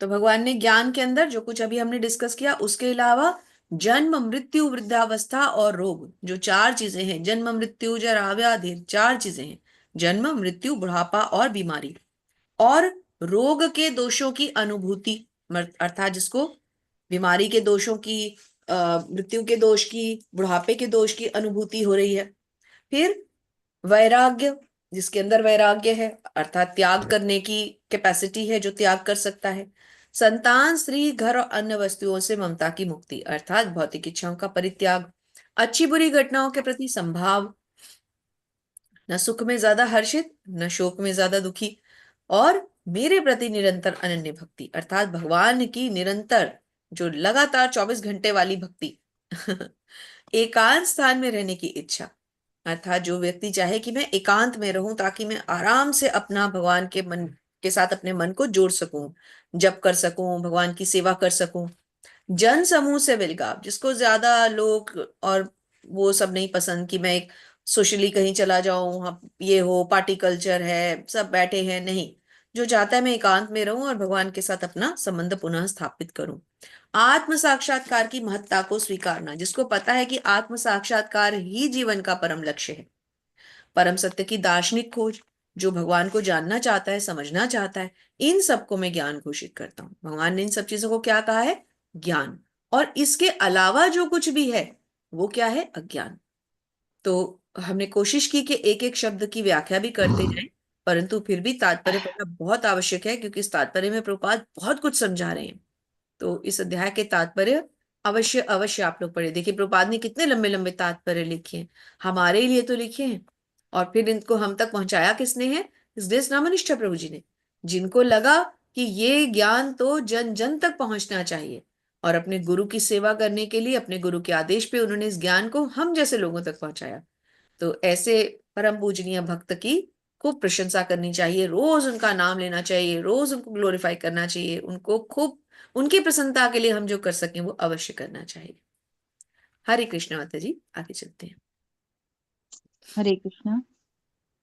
तो भगवान ने ज्ञान के अंदर जो कुछ अभी हमने डिस्कस किया, उसके अलावा जन्म मृत्यु वृद्धावस्था और रोग, जो चार चीजें हैं, जन्म मृत्यु जरा व्याधि, चार चीजें हैं, जन्म मृत्यु बुढ़ापा और बीमारी, और रोग के दोषों की अनुभूति, अर्थात जिसको बीमारी के दोषों की, मृत्यु के दोष की, बुढ़ापे के दोष की अनुभूति हो रही है। फिर वैराग्य, जिसके अंदर वैराग्य है अर्थात त्याग करने की कैपेसिटी है, जो त्याग कर सकता है। संतान, स्त्री, घर और अन्य वस्तुओं से ममता की मुक्ति अर्थात भौतिक इच्छाओं का परित्याग। अच्छी बुरी घटनाओं के प्रति संभाव, न सुख में ज्यादा हर्षित न शोक में ज्यादा दुखी। और मेरे प्रति निरंतर अनन्य भक्ति अर्थात भगवान की निरंतर, जो लगातार 24 घंटे वाली भक्ति। एकांत स्थान में रहने की इच्छा, अर्थात जो व्यक्ति चाहे कि मैं एकांत में रहूं ताकि मैं आराम से अपना भगवान के मन के साथ अपने मन को जोड़ सकूं, जप कर सकूं, भगवान की सेवा कर सकूं। जन समूह से विलगाव, जिसको ज्यादा लोग और वो सब नहीं पसंद कि मैं एक सोशली कहीं चला जाऊं, वहां ये हो, पार्टी कल्चर है, सब बैठे हैं, नहीं। जो चाहता है मैं एकांत में रहूं और भगवान के साथ अपना संबंध पुनः स्थापित करूं। आत्म साक्षात्कार की महत्ता को स्वीकारना, जिसको पता है कि आत्म साक्षात्कार ही जीवन का परम लक्ष्य है। परम सत्य की दार्शनिक खोज, जो भगवान को जानना चाहता है, समझना चाहता है, इन सबको मैं ज्ञान घोषित करता हूं। भगवान ने इन सब चीजों को क्या कहा है? ज्ञान। और इसके अलावा जो कुछ भी है वो क्या है? अज्ञान। तो हमने कोशिश की कि एक एक शब्द की व्याख्या भी करते जाएं, परंतु फिर भी तात्पर्य पढ़ना बहुत आवश्यक है, क्योंकि इस तात्पर्य में प्रभुपाद बहुत कुछ समझा रहे हैं। तो इस अध्याय के तात्पर्य अवश्य अवश्य आप लोग पढ़े। देखिए प्रभुपाद ने कितने लंबे लंबे तात्पर्य लिखे हैं, हमारे लिए तो लिखे हैं, और फिर इनको हम तक पहुंचाया किसने है? इस देश नामनिष्ठा प्रभु जी ने, जिनको लगा कि ये ज्ञान तो जन जन तक पहुंचना चाहिए, और अपने गुरु की सेवा करने के लिए अपने गुरु के आदेश पे उन्होंने इस ज्ञान को हम जैसे लोगों तक पहुंचाया। तो ऐसे परम पूजनीय भक्त की खूब प्रशंसा करनी चाहिए, रोज उनका नाम लेना चाहिए, रोज उनको ग्लोरीफाई करना चाहिए, उनको खूब, उनकी प्रसन्नता के लिए हम जो कर सकें वो अवश्य करना चाहिए। हरे कृष्ण माता जी, आगे चलते हैं। हरे कृष्ण।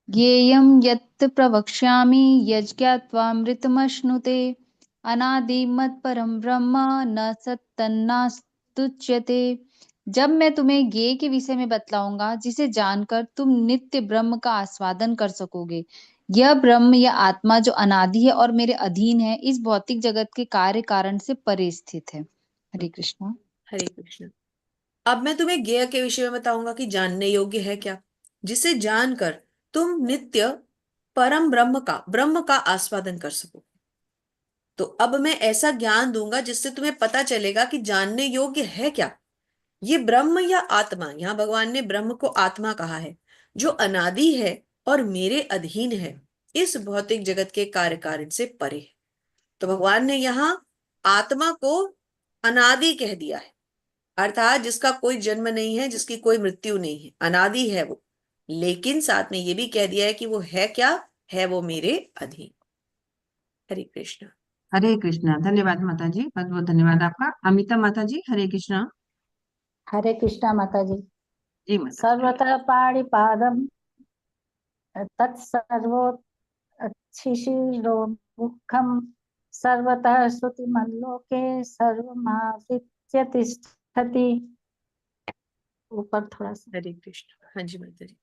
ज्ञेयं यत् प्रवक्ष्यामि यज्ञात्वामृतमश्नुते अनादिमत्परं ब्रह्म न सत्तन्नास्तुच्यते। जब मैं तुम्हें ज्ञेय के विषय में बतलाऊंगा जिसे जानकर तुम नित्य ब्रह्म का आस्वादन कर सकोगे। यह ब्रह्म या आत्मा जो अनादि है और मेरे अधीन है, इस भौतिक जगत के कार्य कारण से परे स्थित है। हरे कृष्ण। हरे कृष्ण। अब मैं तुम्हें ज्ञेय के विषय में बताऊंगा कि जानने योग्य है क्या, जिसे जानकर तुम नित्य परम ब्रह्म का आस्वादन कर सको। तो अब मैं ऐसा ज्ञान दूंगा जिससे तुम्हें पता चलेगा कि जानने योग्य है क्या, ये ब्रह्म या आत्मा। यहां भगवान ने ब्रह्म को आत्मा कहा है, जो अनादि है और मेरे अधीन है, इस भौतिक जगत के कार्य कारण से परे है। तो भगवान ने यहाँ आत्मा को अनादि कह दिया है, अर्थात जिसका कोई जन्म नहीं है, जिसकी कोई मृत्यु नहीं है, अनादि है वो। लेकिन साथ में ये भी कह दिया है कि वो है क्या, है वो मेरे अधीन। हरे कृष्ण। हरे कृष्णा। धन्यवाद माता जी, बहुत बहुत धन्यवाद आपका। अमिता माता जी, हरे कृष्णा। हरे कृष्णा माता जी। जी माता। सर्वतः पाणिपादम तत्सर्वोच्छिशिरो मुखम सर्वतः श्रुतिमल्लोके सर्वमावृत्य तिष्ठति। ऊपर थोड़ा सा। हरे कृष्ण। हाँ जी माता जी।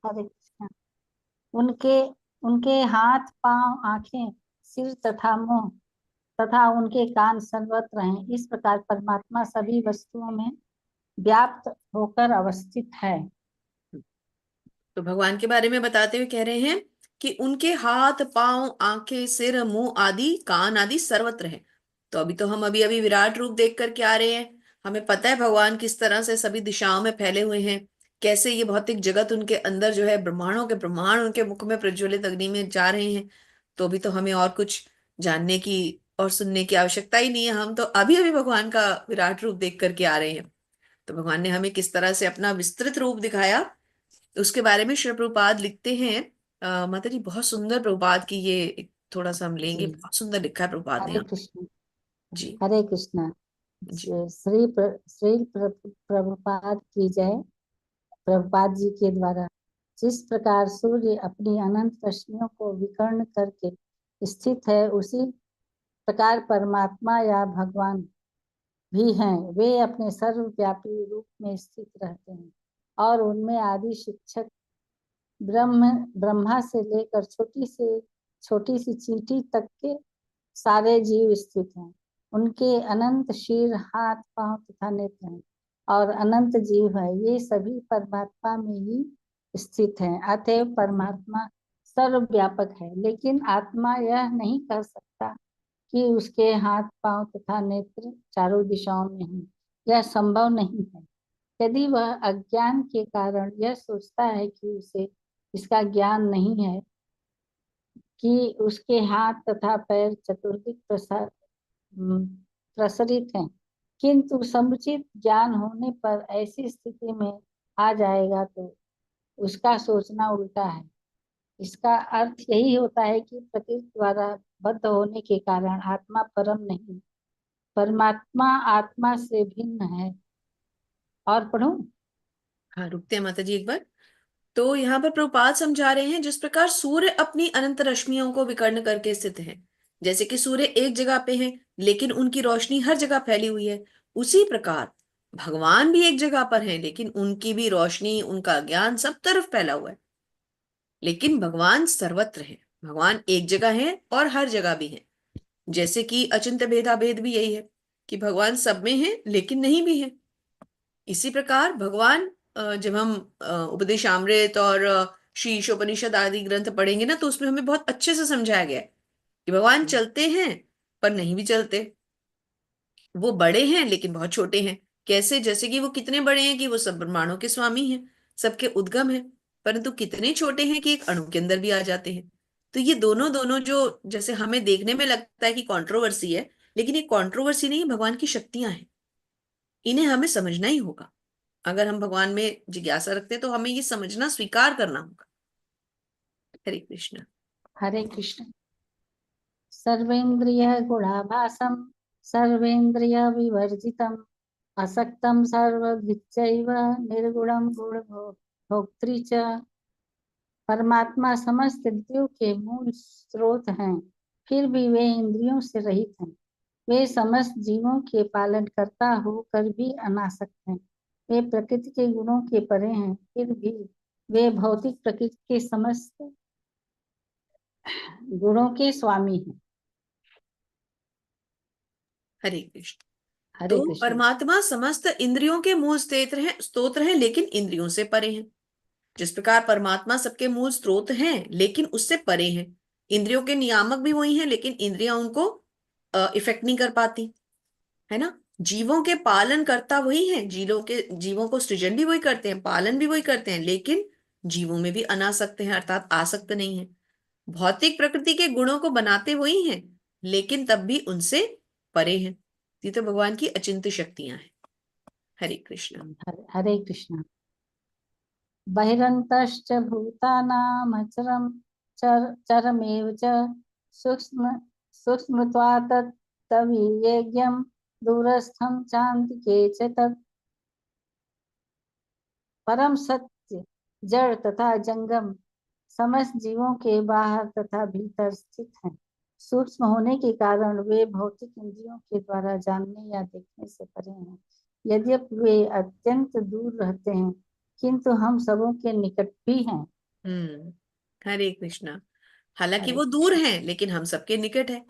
हरे कृष्णा। उनके उनके हाथ पांव आंखें सिर तथा मुंह तथा उनके कान सर्वत्र हैं। इस प्रकार परमात्मा सभी वस्तुओं में व्याप्त होकर अवस्थित है। तो भगवान के बारे में बताते हुए कह रहे हैं कि उनके हाथ पांव आंखें सिर मुंह आदि कान आदि सर्वत्र हैं। तो अभी तो हम अभी अभी विराट रूप देख करके आ रहे हैं, हमें पता है भगवान किस तरह से सभी दिशाओं में फैले हुए हैं, कैसे ये भौतिक जगत उनके अंदर जो है ब्रह्मांडों के ब्रह्मांड उनके मुख में प्रज्वलित अग्नि में जा रहे हैं। तो अभी तो हमें और कुछ जानने की और सुनने की आवश्यकता ही नहीं है, हम तो अभी अभी भगवान का विराट रूप देख करके आ रहे हैं। तो भगवान ने हमें किस तरह से अपना विस्तृत रूप दिखाया, उसके बारे में श्री प्रभुपाद लिखते हैं। माता जी बहुत सुंदर प्रभुपाद की ये थोड़ा सा हम लेंगे, जी। बहुत सुंदर लिखा है प्रभुपाद ने हरे यहाँ। कृष्ण। जी। हरे कृष्णा। जी। प्रभुपाद की जय। प्रभुपाद जी के द्वारा जिस प्रकार सूर्य अपनी अनंत रश्मियों को विकर्ण करके स्थित है, उसी प्रकार परमात्मा या भगवान भी हैं। वे अपने सर्वव्यापी रूप में स्थित रहते हैं और उनमें आदि शिक्षक ब्रह्मा से लेकर छोटी सी चींटी तक के सारे जीव स्थित हैं। उनके अनंत शीर हाथ पांव तथा नेत्र हैं और अनंत जीव है। ये सभी परमात्मा में ही स्थित हैं। अतएव परमात्मा सर्वव्यापक है, लेकिन आत्मा यह नहीं कह सकता कि उसके हाथ पांव तथा नेत्र चारों दिशाओं में हैं। यह संभव नहीं है। यदि वह अज्ञान के कारण यह सोचता है कि उसे इसका ज्ञान नहीं है कि उसके हाथ तथा पैर चतुर्दिक प्रसरित हैं, किंतु समुचित ज्ञान होने पर ऐसी स्थिति में आ जाएगा तो उसका सोचना उल्टा है। इसका अर्थ यही होता है कि प्रकृति द्वारा बद्ध होने के कारण आत्मा परम नहीं, परमात्मा आत्मा से भिन्न है। और पढ़ूं? हाँ रुकते हैं माता जी एक बार। तो यहाँ पर प्रभुपाद समझा रहे हैं, जिस प्रकार सूर्य अपनी अनंत रश्मियों को विकर्ण करके स्थित है, जैसे कि सूर्य एक जगह पे है लेकिन उनकी रोशनी हर जगह फैली हुई है, उसी प्रकार भगवान भी एक जगह पर हैं लेकिन उनकी भी रोशनी उनका ज्ञान सब तरफ फैला हुआ है। लेकिन भगवान सर्वत्र है, भगवान एक जगह है और हर जगह भी है। जैसे कि अचिंत्य भेदा भेद भी यही है कि भगवान सब में है लेकिन नहीं भी है। इसी प्रकार भगवान जब हम उपदेशामृत और श्री ईशोपनिषद आदि ग्रंथ पढ़ेंगे ना, तो उसमें हमें बहुत अच्छे से समझाया गया है कि भगवान चलते हैं पर नहीं भी चलते, वो बड़े हैं लेकिन बहुत छोटे हैं। कैसे? जैसे कि वो कितने बड़े हैं कि वो सब ब्रह्मांडों के स्वामी हैं, सबके उद्गम हैं, परंतु कितने छोटे हैं कि एक अणु के अंदर भी आ जाते हैं। तो ये दोनों दोनों जो जैसे हमें देखने में लगता है कि कंट्रोवर्सी है, लेकिन ये कंट्रोवर्सी नहीं, भगवान की शक्तियां हैं, इन्हें हमें समझना ही होगा। अगर हम भगवान में जिज्ञासा रखते हैं तो हमें ये समझना स्वीकार करना होगा। हरे कृष्ण। हरे कृष्ण। सर्वेन्द्रिय गुणाभासम सर्वेन्द्रिय विवर्जितम असक्तम सर्वभृच्चैव निर्गुणम गुण भोक्तृ च। परमात्मा समस्त इंद्रियों के मूल स्रोत हैं, फिर भी वे इंद्रियों से रहित हैं। वे समस्त जीवों के पालन करता होकर भी अनासक्त हैं। वे प्रकृति के गुणों के परे हैं, फिर भी वे भौतिक प्रकृति के समस्त गुणों के स्वामी हैं। हरे कृष्ण। हरे तो कृष्ण। परमात्मा समस्त इंद्रियों के मूल स्त्रोत्र हैं लेकिन इंद्रियों से परे हैं। जिस प्रकार परमात्मा सबके मूल स्रोत हैं लेकिन उससे परे हैं, इंद्रियों के नियामक भी वही हैं लेकिन इंद्रियां उनको इफेक्ट नहीं कर पाती, है ना। जीवों के पालन करता वही है, जीवों को सृजन भी वही करते हैं, पालन भी वही करते हैं, लेकिन जीवों में भी अनासक्त हैं, अर्थात आसक्त नहीं है। भौतिक प्रकृति के गुणों को बनाते वही हैं लेकिन तब भी उनसे परे हैं। ये तो भगवान की अचिंत्य शक्तियां हैं। हरे कृष्ण। हरे कृष्ण। बहिरन्तश्च भूतानामचरं चरमेव च सूक्ष्म सूक्ष्मत्वात् तत्तवीयज्ञं दूरस्थं चान्तिके च तत्। परम सत्य जड़ तथा जंगम समस्त जीवों के बाहर तथा भीतर स्थित हैं। सूक्ष्म होने के कारण वे भौतिक इंद्रियों के द्वारा जानने या देखने से परे हैं। यद्यपि वे अत्यंत दूर रहते हैं, किंतु हम सबों के निकट भी हैं। हरे कृष्णा। हालांकि हरे वो दूर कृष्ण। हैं, लेकिन हम सबके निकट है।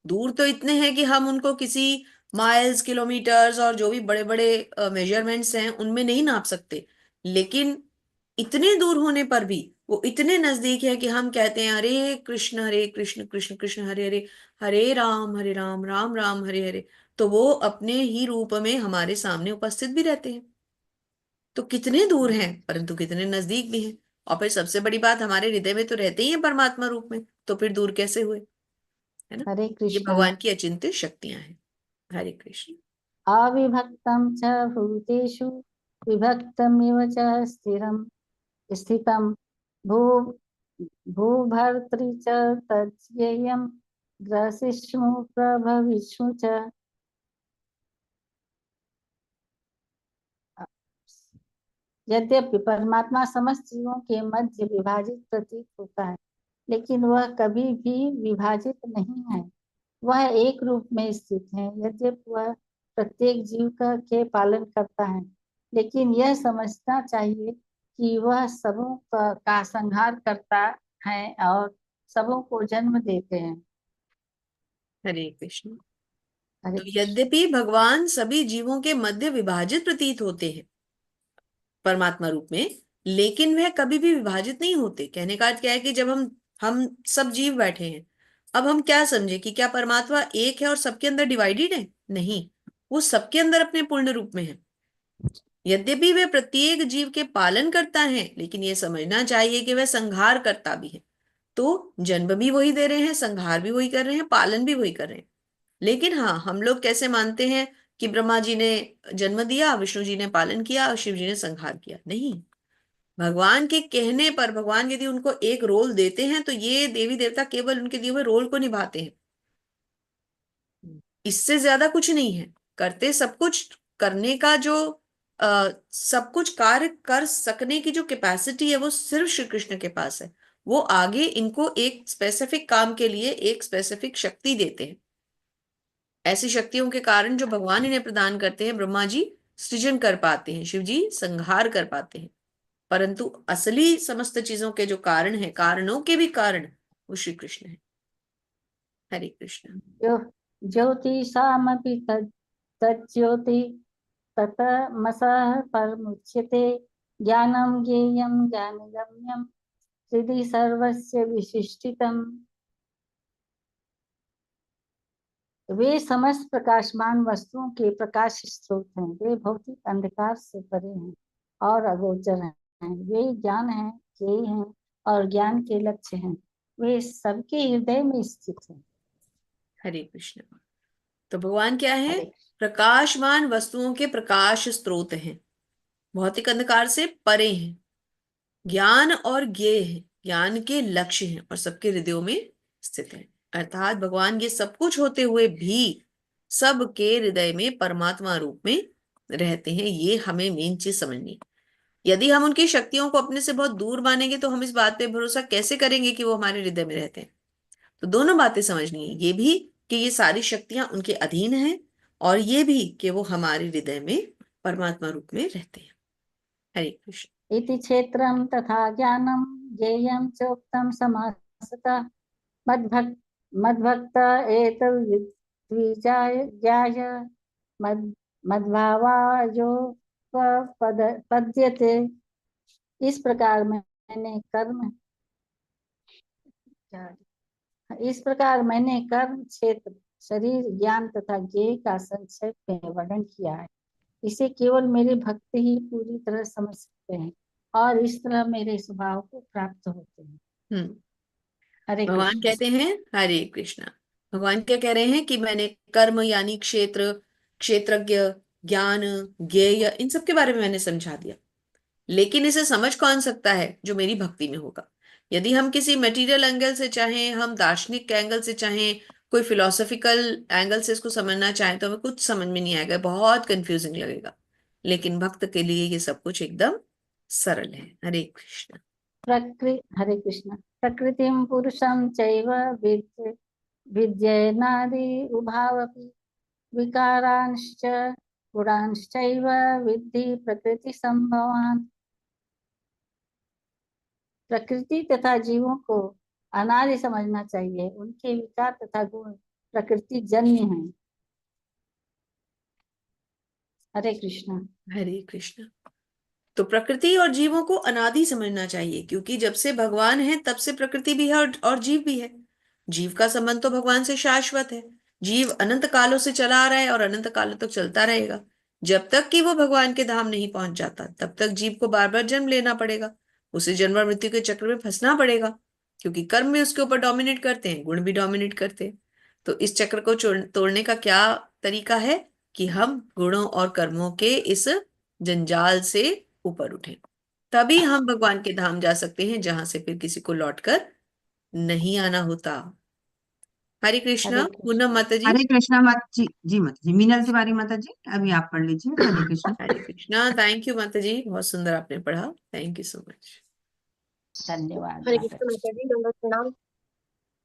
दूर तो इतने हैं कि हम उनको किसी माइल्स, किलोमीटर्स और जो भी बड़े बड़े मेजरमेंट्स हैं उनमें नहीं नाप सकते। लेकिन इतने दूर होने पर भी वो इतने नजदीक है कि हम कहते हैं हरे कृष्ण कृष्ण कृष्ण हरे हरे, हरे राम राम राम हरे हरे। तो वो अपने ही रूप में हमारे सामने उपस्थित भी रहते हैं। तो कितने दूर हैं परंतु कितने नजदीक भी हैं। और फिर सबसे बड़ी बात, हमारे हृदय में तो रहते ही हैं परमात्मा रूप में, तो फिर दूर कैसे हुए, है ना। हरे ये कृष्ण। भगवान की अचिंत्य शक्तियां हैं। हरे कृष्ण। अविभक्तं च भूतेषु विभक्तमिव च स्थितं भू भूभर्तृ च तज्ज्ञेयं ग्रसिष्णु प्रभविष्णु च। यद्यपि परमात्मा समस्त जीवों के मध्य विभाजित प्रतीत होता है, लेकिन वह कभी भी विभाजित नहीं है। वह एक रूप में स्थित है। यद्यपि वह प्रत्येक जीव के पालन करता है, लेकिन यह समझना चाहिए कि वह सबों का संहार करता है और सबों को जन्म देते हैं। हरे कृष्ण। हरे तो कृष्ण। यद्यपि भगवान सभी जीवों के मध्य विभाजित प्रतीत होते हैं परमात्मा रूप में, लेकिन वह कभी भी विभाजित नहीं होते। कहने का अर्थ क्या है कि जब हम सब जीव बैठे हैं, अब हम क्या समझे कि क्या परमात्मा एक है और सबके अंदर डिवाइडेड है? नहीं, वो सबके अंदर अपने पूर्ण रूप में है। यद्यपि वे प्रत्येक जीव के पालन करता है, लेकिन ये समझना चाहिए कि वह संहार करता भी है। तो जन्म भी वही दे रहे हैं, संहार भी वही कर रहे हैं, पालन भी वही कर रहे हैं। लेकिन हाँ, हम लोग कैसे मानते हैं कि ब्रह्मा जी ने जन्म दिया, विष्णु जी ने पालन किया और शिव जी ने संहार किया? नहीं, भगवान के कहने पर भगवान यदि उनको एक रोल देते हैं तो ये देवी देवता केवल उनके दिए हुए रोल को निभाते हैं, इससे ज्यादा कुछ नहीं है। करते सब कुछ, करने का जो सब कुछ कार्य कर सकने की जो कैपेसिटी है वो सिर्फ श्री कृष्ण के पास है। वो आगे इनको एक स्पेसिफिक काम के लिए एक स्पेसिफिक शक्ति देते हैं। ऐसी शक्तियों के कारण जो भगवान इन्हें प्रदान करते हैं, ब्रह्मा जी सृजन कर पाते हैं, शिव जी संहार कर पाते हैं। परंतु असली समस्त चीजों के जो कारण है, कारणों के भी कारण, वो श्री कृष्ण है। हरे कृष्ण। ज्यो ज्योतिषामपि तज्ज्योति ततमसः परमुच्यते। ज्ञानं ज्ञेयं ज्ञानगम्यं हृदि सर्वस्य विशिष्टितम्। वे समस्त प्रकाशमान वस्तुओं के प्रकाश स्रोत हैं। वे भौतिक अंधकार से परे हैं और अगोचर हैं। वे ज्ञान हैं, ज्ञेय हैं और ज्ञान के लक्ष्य हैं। वे सबके हृदय में स्थित हैं। हरे कृष्ण। तो भगवान क्या है? हरे प्रकाशमान वस्तुओं के प्रकाश स्रोत हैं, भौतिक अंधकार से परे हैं, ज्ञान और ज्ञेय है, ज्ञान के लक्ष्य हैं और सबके हृदयों में स्थित है। अर्थात भगवान ये सब कुछ होते हुए भी सबके हृदय में परमात्मा रूप में रहते हैं। ये हमें मेन चीज समझनी है। यदि हम उनकी शक्तियों को अपने से बहुत दूर मानेंगे तो हम इस बात पे भरोसा कैसे करेंगे कि वो हमारे हृदय में रहते हैं? तो दोनों बातें समझनी है, ये भी कि ये सारी शक्तियां उनके अधीन हैं, और ये भी कि वो हमारे हृदय में परमात्मा रूप में रहते हैं। हरे कृष्ण। इति क्षेत्रं तथा ज्ञानं ज्ञेयं चोक्तं समासतः। मद्भक्त मद्भक्त एतद्विजाय ज्ञाय मद मद्भावायो पद्यते। इस प्रकार मैंने कर्म इस प्रकार मैंने कर्म, क्षेत्र, शरीर, ज्ञान तथा ज्ञेय का संक्षेप में वर्णन किया है। इसे केवल मेरे भक्त ही पूरी तरह समझ सकते हैं और इस तरह मेरे स्वभाव को प्राप्त होते हैं। हम्म हरे भगवान कृष्ण। कहते हैं हरे कृष्णा, भगवान क्या कह रहे हैं कि मैंने कर्म यानी क्षेत्र, क्षेत्रज्ञ, ज्ञान, ज्ञेय, इन सब के बारे में मैंने समझा दिया। लेकिन इसे समझ कौन सकता है? जो मेरी भक्ति में होगा। यदि हम किसी मटेरियल एंगल से चाहें, हम दार्शनिक एंगल से चाहें, कोई फिलोसॉफिकल एंगल से इसको समझना चाहें, तो हमें कुछ समझ में नहीं आएगा, बहुत कंफ्यूजिंग लगेगा। लेकिन भक्त के लिए ये सब कुछ एकदम सरल है। हरे कृष्ण। हरे कृष्ण। प्रकृतिं पुरुषं चैव विद्येनादि उभावपि विकारांश्च गुणांश्चैव विद्धि प्रकृति संभवान्। प्रकृति तथा जीवों को अनादि समझना चाहिए। उनके विकार तथा गुण प्रकृति जन्य हैं। हरे कृष्ण। हरे कृष्ण। तो प्रकृति और जीवों को अनादि समझना चाहिए, क्योंकि जब से भगवान है तब से प्रकृति भी है और जीव भी है। जीव का संबंध तो भगवान से शाश्वत है। जीव अनंत कालों से चला आ रहा है और अनंत कालों तक चलता रहेगा। जब तक कि वो भगवान के धाम नहीं पहुंच जाता, तब तक जीव को बार बार जन्म लेना पड़ेगा। उसे जन्म और मृत्यु के चक्र में फंसना पड़ेगा, क्योंकि कर्म भी उसके ऊपर डोमिनेट करते हैं, गुण भी डोमिनेट करते हैं। तो इस चक्र को तोड़ने का क्या तरीका है? कि हम गुणों और कर्मों के इस जंजाल से ऊपर उठे, तभी हम भगवान के धाम जा सकते हैं, जहां से फिर किसी को लौटकर नहीं आना होता। हरे कृष्णा। हरे पूनम कृष्ण। माता जी। हरे कृष्णा माता जी। जी माता जी, मीनल तिवारी माता जी, अभी आप पढ़ लीजिए। हरे कृष्णा। हरे कृष्णा। थैंक यू माता जी, बहुत सुंदर आपने पढ़ा। Thank you so much. धन्यवाद हरे माता कृष्ण जी। माता जी, दंडवत प्रणाम।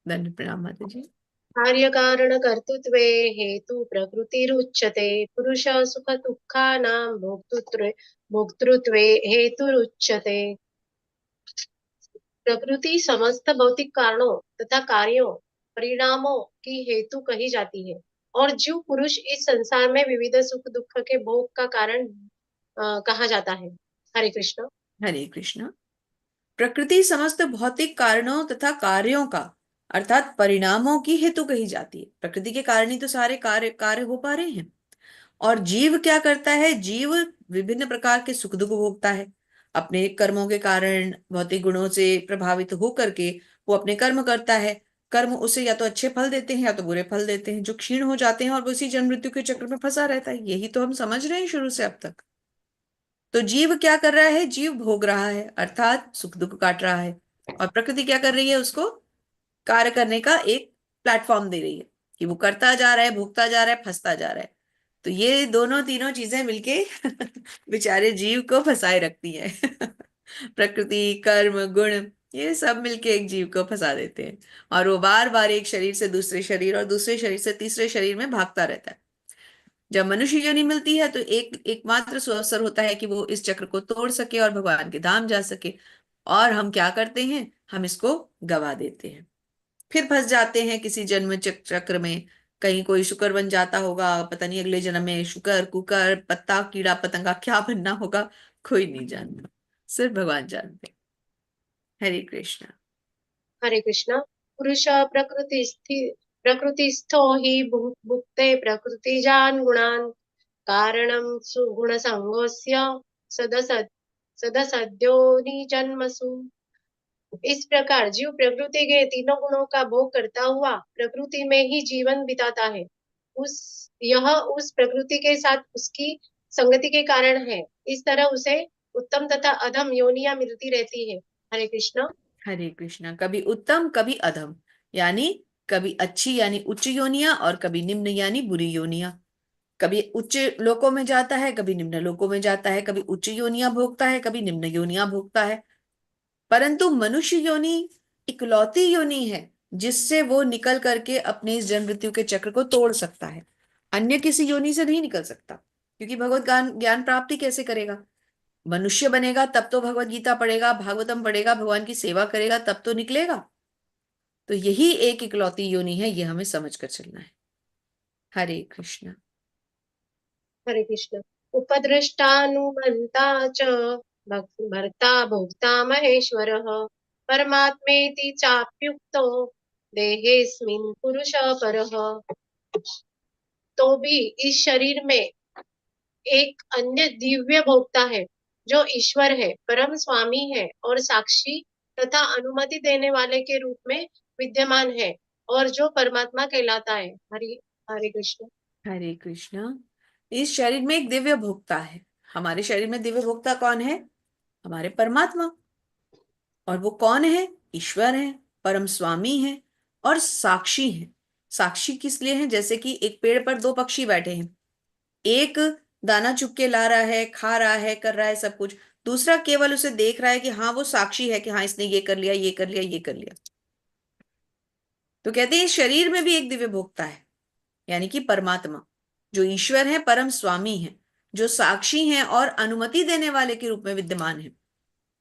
धन्य प्रणाम माता जी। कार्य कारण कर्तृत्वे हेतु प्रकृतिरुच्यते। पुरुष सुख दुःखानां भोक्तृत्वे हेतुरुच्यते। प्रकृति समस्त भौतिक कारणों तथा कार्यों परिणामों की हेतु कही जाती है, और जीव पुरुष इस संसार में विविध सुख दुख के भोग का कारण कहा जाता है। हरे कृष्ण। हरे कृष्णा। प्रकृति समस्त भौतिक कारणों तथा कार्यों का, अर्थात परिणामों की हेतु कही जाती है। प्रकृति के कारण ही तो सारे कार्य कार्य हो पा रहे हैं। और जीव क्या करता है? जीव विभिन्न प्रकार के सुख दुख भोगता है। अपने कर्मों के कारण भौतिक गुणों से प्रभावित होकर के वो अपने कर्म करता है। कर्म उसे या तो अच्छे फल देते हैं या तो बुरे फल देते हैं, जो क्षीण हो जाते हैं, और वो इसी जन्म मृत्यु के चक्र में फंसा रहता है। यही तो हम समझ रहे हैं शुरू से अब तक। तो जीव क्या कर रहा है? जीव भोग रहा है, अर्थात सुख दुख काट रहा है। और प्रकृति क्या कर रही है? उसको कार्य करने का एक प्लेटफॉर्म दे रही है, कि वो करता जा रहा है, भोगता जा रहा है, फंसता जा रहा है। तो ये दोनों तीनों चीजें मिलके बेचारे जीव को फंसाए रखती हैं। प्रकृति, कर्म, गुण, ये सब मिलके एक जीव को फंसा देते हैं। और वो बार बार एक शरीर से दूसरे शरीर और दूसरे शरीर से तीसरे शरीर में भागता रहता है। जब मनुष्य योनि मिलती है तो एकमात्र अवसर होता है कि वो इस चक्र को तोड़ सके और भगवान के धाम जा सके। और हम क्या करते हैं? हम इसको गवा देते हैं, फिर फंस जाते हैं किसी जन्म चक्र में। कहीं कोई शुकर बन जाता होगा, पता नहीं अगले जन्म में शुकर, कुकर, पत्ता, कीड़ा पतंगा क्या बनना होगा, कोई नहीं जानता, सिर्फ भगवान जानते हैं। हरे कृष्णा। हरे कृष्ण। पुरुष प्रकृतिस्थो हि भुक्ते प्रकृतिजान् गुणान् कारणं सुगुणसङ्गोऽस्य सदसद्यो निजन्मसु। इस प्रकार जीव प्रकृति के तीनों गुणों का भोग करता हुआ प्रकृति में ही जीवन बिताता है। यह उस प्रकृति के साथ उसकी संगति के कारण है। इस तरह उसे उत्तम तथा अधम योनियां मिलती रहती है। हरे कृष्ण। हरे कृष्णा। कभी उत्तम कभी अधम, यानी कभी अच्छी यानी उच्च योनिया और कभी निम्न यानी बुरी योनिया। कभी उच्च लोकों में जाता है, कभी निम्न लोकों में जाता है, कभी उच्च योनियां भोगता है, कभी निम्न योनियां भोगता है। परंतु मनुष्य योनि इकलौती योनि है जिससे वो निकल करके अपने इस जन्म मृत्यु के चक्र को तोड़ सकता है। अन्य किसी योनि से नहीं निकल सकता, क्योंकि भगवत ज्ञान ज्ञान प्राप्ति कैसे करेगा? मनुष्य बनेगा तब तो भगवत गीता पढ़ेगा, भागवतम पढ़ेगा, भगवान की सेवा करेगा, तब तो निकलेगा। तो यही एक इकलौती योनि है, ये हमें समझ कर चलना है। हरे कृष्ण। हरे कृष्ण। उपद्रष्टानुमन्ता च भर्ता भोक्ता महेश्वरः परमात्मेति चाप्युक्तो देहेऽस्मिन् पुरुषः परः। तो भी इस शरीर में एक अन्य दिव्य भोक्ता है, जो ईश्वर है, परम स्वामी है और साक्षी तथा अनुमति देने वाले के रूप में विद्यमान है। और जो परमात्मा कहलाता है। हरे हरे कृष्ण। हरे कृष्णा। इस शरीर में एक दिव्य भोक्ता है। हमारे शरीर में दिव्य भोक्ता कौन है? हमारे परमात्मा। और वो कौन है? ईश्वर है, परम स्वामी है और साक्षी है। साक्षी किस लिए है? जैसे कि एक पेड़ पर दो पक्षी बैठे हैं, एक दाना चुग के ला रहा है, खा रहा है, कर रहा है सब कुछ, दूसरा केवल उसे देख रहा है कि हाँ वो साक्षी है कि हाँ इसने ये कर लिया, ये कर लिया, ये कर लिया। तो कहते हैं इस शरीर में भी एक दिव्य भोक्ता है, यानी कि परमात्मा, जो ईश्वर है, परम स्वामी है, जो साक्षी हैं और अनुमति देने वाले के रूप में विद्यमान है।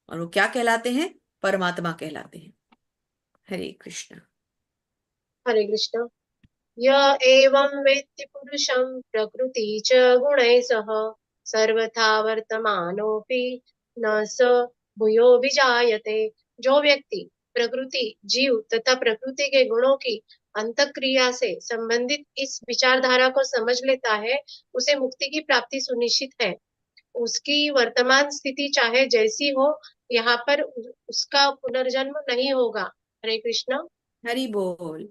और वो क्या कहलाते हैं? परमात्मा कहलाते हैं। हरे कृष्ण। हरे कृष्ण। य एवं वेत्ति पुरुषं प्रकृति च गुणैः सह सर्वथा वर्तमानोऽपि न स भूयो विजायते। जो व्यक्ति प्रकृति, जीव तथा प्रकृति के गुणों की अंतःक्रिया से संबंधित इस विचारधारा को समझ लेता है, उसे मुक्ति की प्राप्ति सुनिश्चित है। उसकी वर्तमान स्थिति चाहे जैसी हो, यहाँ पर उसका पुनर्जन्म नहीं होगा। हरे कृष्ण। हरि बोल।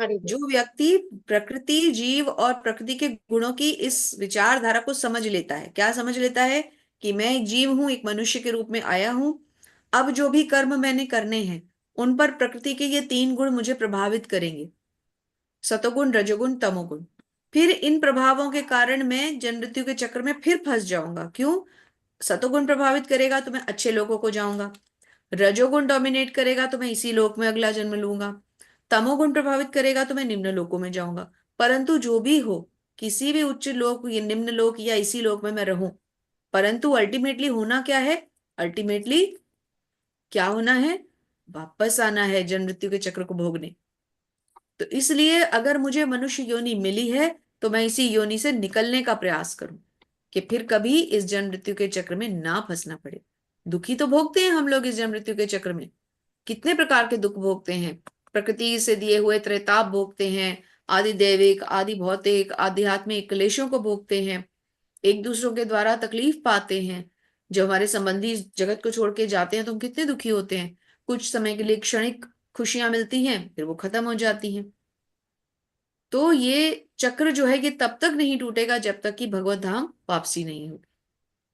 हरि बोल। जो व्यक्ति प्रकृति, जीव और प्रकृति के गुणों की इस विचारधारा को समझ लेता है, क्या समझ लेता है? कि मैं एक जीव हूं, एक मनुष्य के रूप में आया हूं, अब जो भी कर्म मैंने करने हैं उन पर प्रकृति के ये तीन गुण मुझे प्रभावित करेंगे, सतोगुण, रजोगुण, तमोगुण। फिर इन प्रभावों के कारण मैं जन्म मृत्यु के चक्र में फिर फंस जाऊंगा। क्यों? सतोगुण प्रभावित करेगा तो मैं अच्छे लोगों को जाऊंगा, रजोगुण डोमिनेट करेगा तो मैं इसी लोक में अगला जन्म लूंगा, तमोगुण प्रभावित करेगा तो मैं निम्न लोकों में जाऊंगा। परंतु जो भी हो, किसी भी उच्च लोक या निम्न लोक या इसी लोक में मैं रहूं, परंतु अल्टीमेटली होना क्या है? अल्टीमेटली क्या होना है? वापस आना है जन्म मृत्यु के चक्र को भोगने। तो इसलिए अगर मुझे मनुष्य योनि मिली है तो मैं इसी योनि से निकलने का प्रयास करूं कि फिर कभी इस जन्म मृत्यु के चक्र में ना फंसना पड़े। दुखी तो भोगते हैं हम लोग इस जन्म मृत्यु के चक्र में, कितने प्रकार के दुख भोगते हैं। प्रकृति से दिए हुए त्रैताप भोगते हैं, आदि दैविक, आदि भौतिक, आध्यात्मिक क्लेशों को भोगते हैं, एक दूसरों के द्वारा तकलीफ पाते हैं। जब हमारे संबंधी इस जगत को छोड़ के जाते हैं तो हम कितने दुखी होते हैं। कुछ समय के लिए क्षणिक खुशियां मिलती हैं, फिर वो खत्म हो जाती हैं। तो ये चक्र जो है ये तब तक नहीं टूटेगा जब तक कि भगवत धाम वापसी नहीं होगी।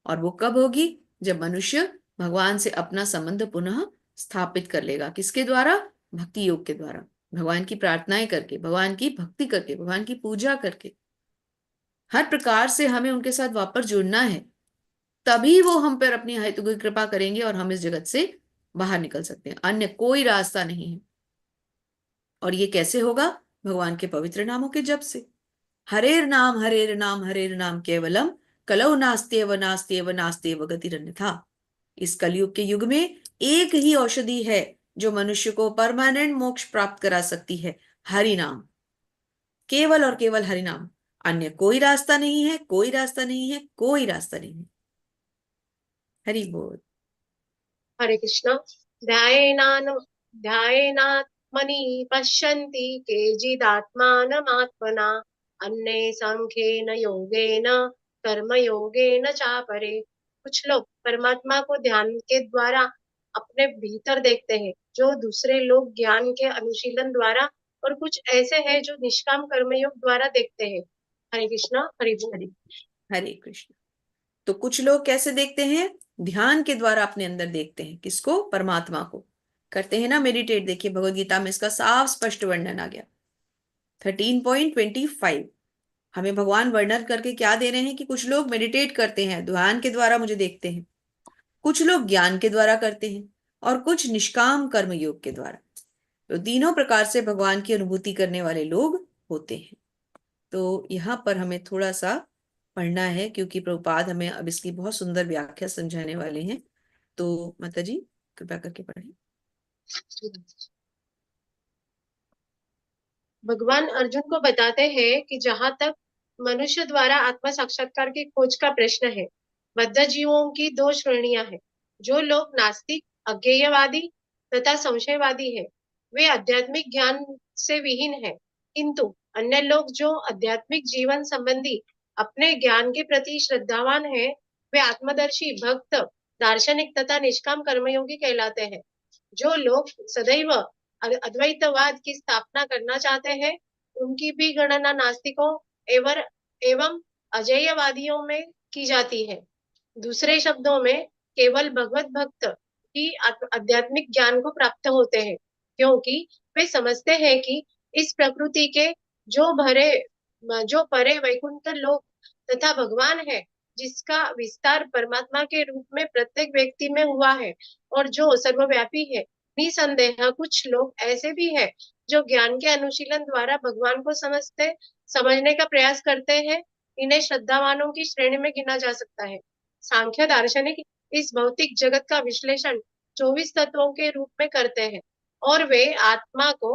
और वो कब होगी? जब मनुष्य भगवान से अपना संबंध पुनः स्थापित कर लेगा। किसके द्वारा? भक्ति योग के द्वारा, भगवान की प्रार्थनाएं करके, भगवान की भक्ति करके, भगवान की पूजा करके, हर प्रकार से हमें उनके साथ वापस जुड़ना है। तभी वो हम पर अपनी हेतु की कृपा करेंगे और हम इस जगत से बाहर निकल सकते हैं। अन्य कोई रास्ता नहीं है। और ये कैसे होगा? भगवान के पवित्र नामों के जप से। हरेर नाम हरेर नाम हरेर नाम केवलम कलौ नास्त्येव नास्त्येव नास्त्येव गतिरन्यथा। इस कलयुग के युग में एक ही औषधि है जो मनुष्य को परमानेंट मोक्ष प्राप्त करा सकती है, हरि नाम। केवल और केवल हरि नाम, अन्य कोई रास्ता नहीं है, कोई रास्ता नहीं है, कोई रास्ता नहीं है। हरि बोल। हरे कृष्ण। ध्यायेनान ध्यायेनात्मनि पश्यन्ति केचिदात्मानमात्मना अन्ये सांख्येन योगेन कर्मयोगेन चापरे। कुछ लोग परमात्मा को ध्यान के द्वारा अपने भीतर देखते हैं, जो दूसरे लोग ज्ञान के अनुशीलन द्वारा, और कुछ ऐसे हैं जो निष्काम कर्मयोग द्वारा देखते हैं। हरे कृष्ण। हरि बोल। हरे हरे कृष्ण। तो कुछ लोग कैसे देखते हैं? ध्यान के द्वारा अपने अंदर देखते हैं। किसको? परमात्मा को। करते हैं ना मेडिटेट। देखिए भगवत गीता में इसका साफ स्पष्ट वर्णन आ गया। 13.25 हमें भगवान वर्णन करके क्या दे रहे हैं कि कुछ लोग मेडिटेट करते हैं, ध्यान के द्वारा मुझे देखते हैं, कुछ लोग ज्ञान के द्वारा करते हैं, और कुछ निष्काम कर्म योग के द्वारा। तो तीनों प्रकार से भगवान की अनुभूति करने वाले लोग होते हैं। तो यहाँ पर हमें थोड़ा सा पढ़ना है क्योंकि प्रभुपाद हमें अब इसकी बहुत सुंदर व्याख्या समझाने वाले हैं। तो माता जी कृपया करके पढ़ें। भगवान अर्जुन को बताते हैं कि जहां तक मनुष्य द्वारा आत्म साक्षात्कार की खोज का प्रश्न है, बद्ध जीवों की दो श्रेणियां हैं। जो लोग नास्तिक, अज्ञेयवादी तथा संशयवादी है, वे आध्यात्मिक ज्ञान से विहीन है। किंतु अन्य लोग जो आध्यात्मिक जीवन संबंधी अपने ज्ञान के प्रति श्रद्धावान है, वे आत्मदर्शी, भक्त, दार्शनिक तथा निष्काम कर्मयोगी कहलाते हैं। जो लोग सदैव अद्वैतवाद की स्थापना करना चाहते हैं, उनकी भी गणना नास्तिकों एवं अजेयवादियों में की जाती है। दूसरे शब्दों में केवल भगवत भक्त ही आध्यात्मिक ज्ञान को प्राप्त होते हैं, क्योंकि वे समझते हैं कि इस प्रकृति के जो परे वैकुंठ लोक तथा भगवान है, जिसका विस्तार परमात्मा के रूप में प्रत्येक व्यक्ति में हुआ है और जो सर्वव्यापी है। निसंदेह कुछ लोग ऐसे भी हैं जो ज्ञान के अनुशीलन द्वारा भगवान को समझने का प्रयास करते हैं। इन्हें श्रद्धावानों की श्रेणी में गिना जा सकता है। सांख्य दार्शनिक इस भौतिक जगत का विश्लेषण 24 तत्वों के रूप में करते हैं और वे आत्मा को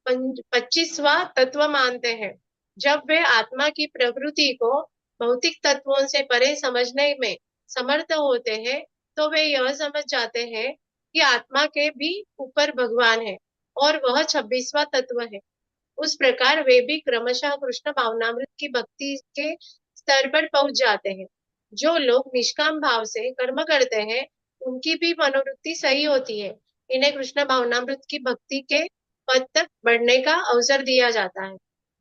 25वां तत्व मानते हैं। जब वे आत्मा की प्रकृति को भौतिक तत्वों से परे समझने में समर्थ होते हैं, तो वे यह समझ जाते हैं कि आत्मा के भी ऊपर भगवान है और वह 26वां तत्व है। उस प्रकार वे भी क्रमशः कृष्ण भावनामृत की भक्ति के स्तर पर पहुंच जाते हैं। जो लोग निष्काम भाव से कर्म करते हैं, उनकी भी मनोवृत्ति सही होती है। इन्हें कृष्ण भावनामृत की भक्ति के पद तक बढ़ने का अवसर दिया जाता है।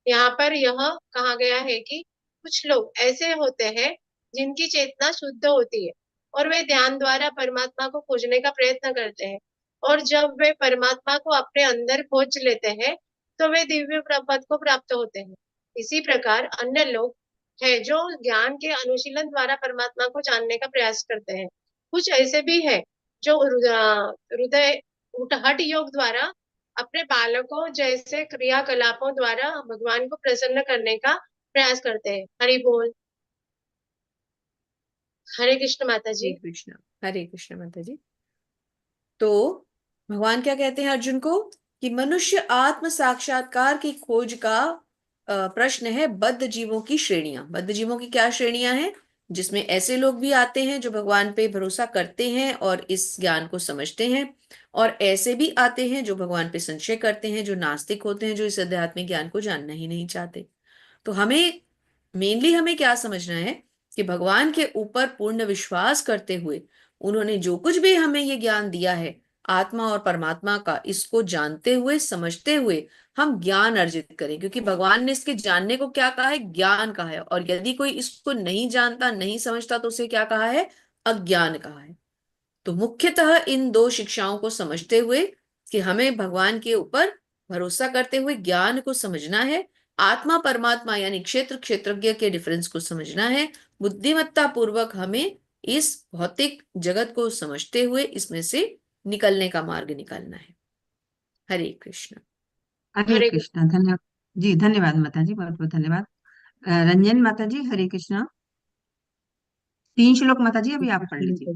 यहाँ पर यह कहा गया है कि कुछ लोग ऐसे होते हैं जिनकी चेतना शुद्ध होती है और वे ध्यान द्वारा परमात्मा को खोजने का प्रयत्न करते हैं, और जब वे परमात्मा को अपने अंदर खोज लेते हैं तो वे दिव्य पद को प्राप्त होते हैं। इसी प्रकार अन्य लोग हैं जो ज्ञान के अनुशीलन द्वारा परमात्मा को जानने का प्रयास करते हैं। कुछ ऐसे भी हैं जो हृदय हठ योग द्वारा अपने बालकों जैसे क्रियाकलापों द्वारा भगवान को प्रसन्न करने का प्रयास करते हैं। हरि बोल। हरे कृष्ण माता जी। हरे कृष्ण माता जी। तो भगवान क्या कहते हैं अर्जुन को कि मनुष्य आत्म साक्षात्कार की खोज का प्रश्न है बद्ध जीवों की श्रेणियां। बद्ध जीवों की क्या श्रेणियां हैं? जिसमें ऐसे लोग भी आते हैं जो भगवान पे भरोसा करते हैं और इस ज्ञान को समझते हैं, और ऐसे भी आते हैं जो भगवान पे संशय करते हैं, जो नास्तिक होते हैं, जो इस आध्यात्मिक ज्ञान को जानना ही नहीं चाहते। तो हमें क्या समझना है कि भगवान के ऊपर पूर्ण विश्वास करते हुए उन्होंने जो कुछ भी हमें ये ज्ञान दिया है आत्मा और परमात्मा का, इसको जानते हुए समझते हुए हम ज्ञान अर्जित करें, क्योंकि भगवान ने इसके जानने को क्या कहा है? ज्ञान कहा है। और यदि कोई इसको नहीं जानता, नहीं समझता, तो उसे क्या कहा है? अज्ञान कहा है। तो मुख्यतः इन दो शिक्षाओं को समझते हुए कि हमें भगवान के ऊपर भरोसा करते हुए ज्ञान को समझना है, आत्मा परमात्मा यानी क्षेत्र क्षेत्रज्ञ के डिफरेंस को समझना है, बुद्धिमत्ता पूर्वक हमें इस भौतिक जगत को समझते हुए इसमें से निकलने का मार्ग निकालना है। हरे कृष्ण। हरे कृष्ण। धन्यवाद जी, धन्यवाद माता जी, बहुत बहुत धन्यवाद। रंजन माता जी, हरे कृष्ण। 3 श्लोक माता जी अभी आप पढ़ लीजिए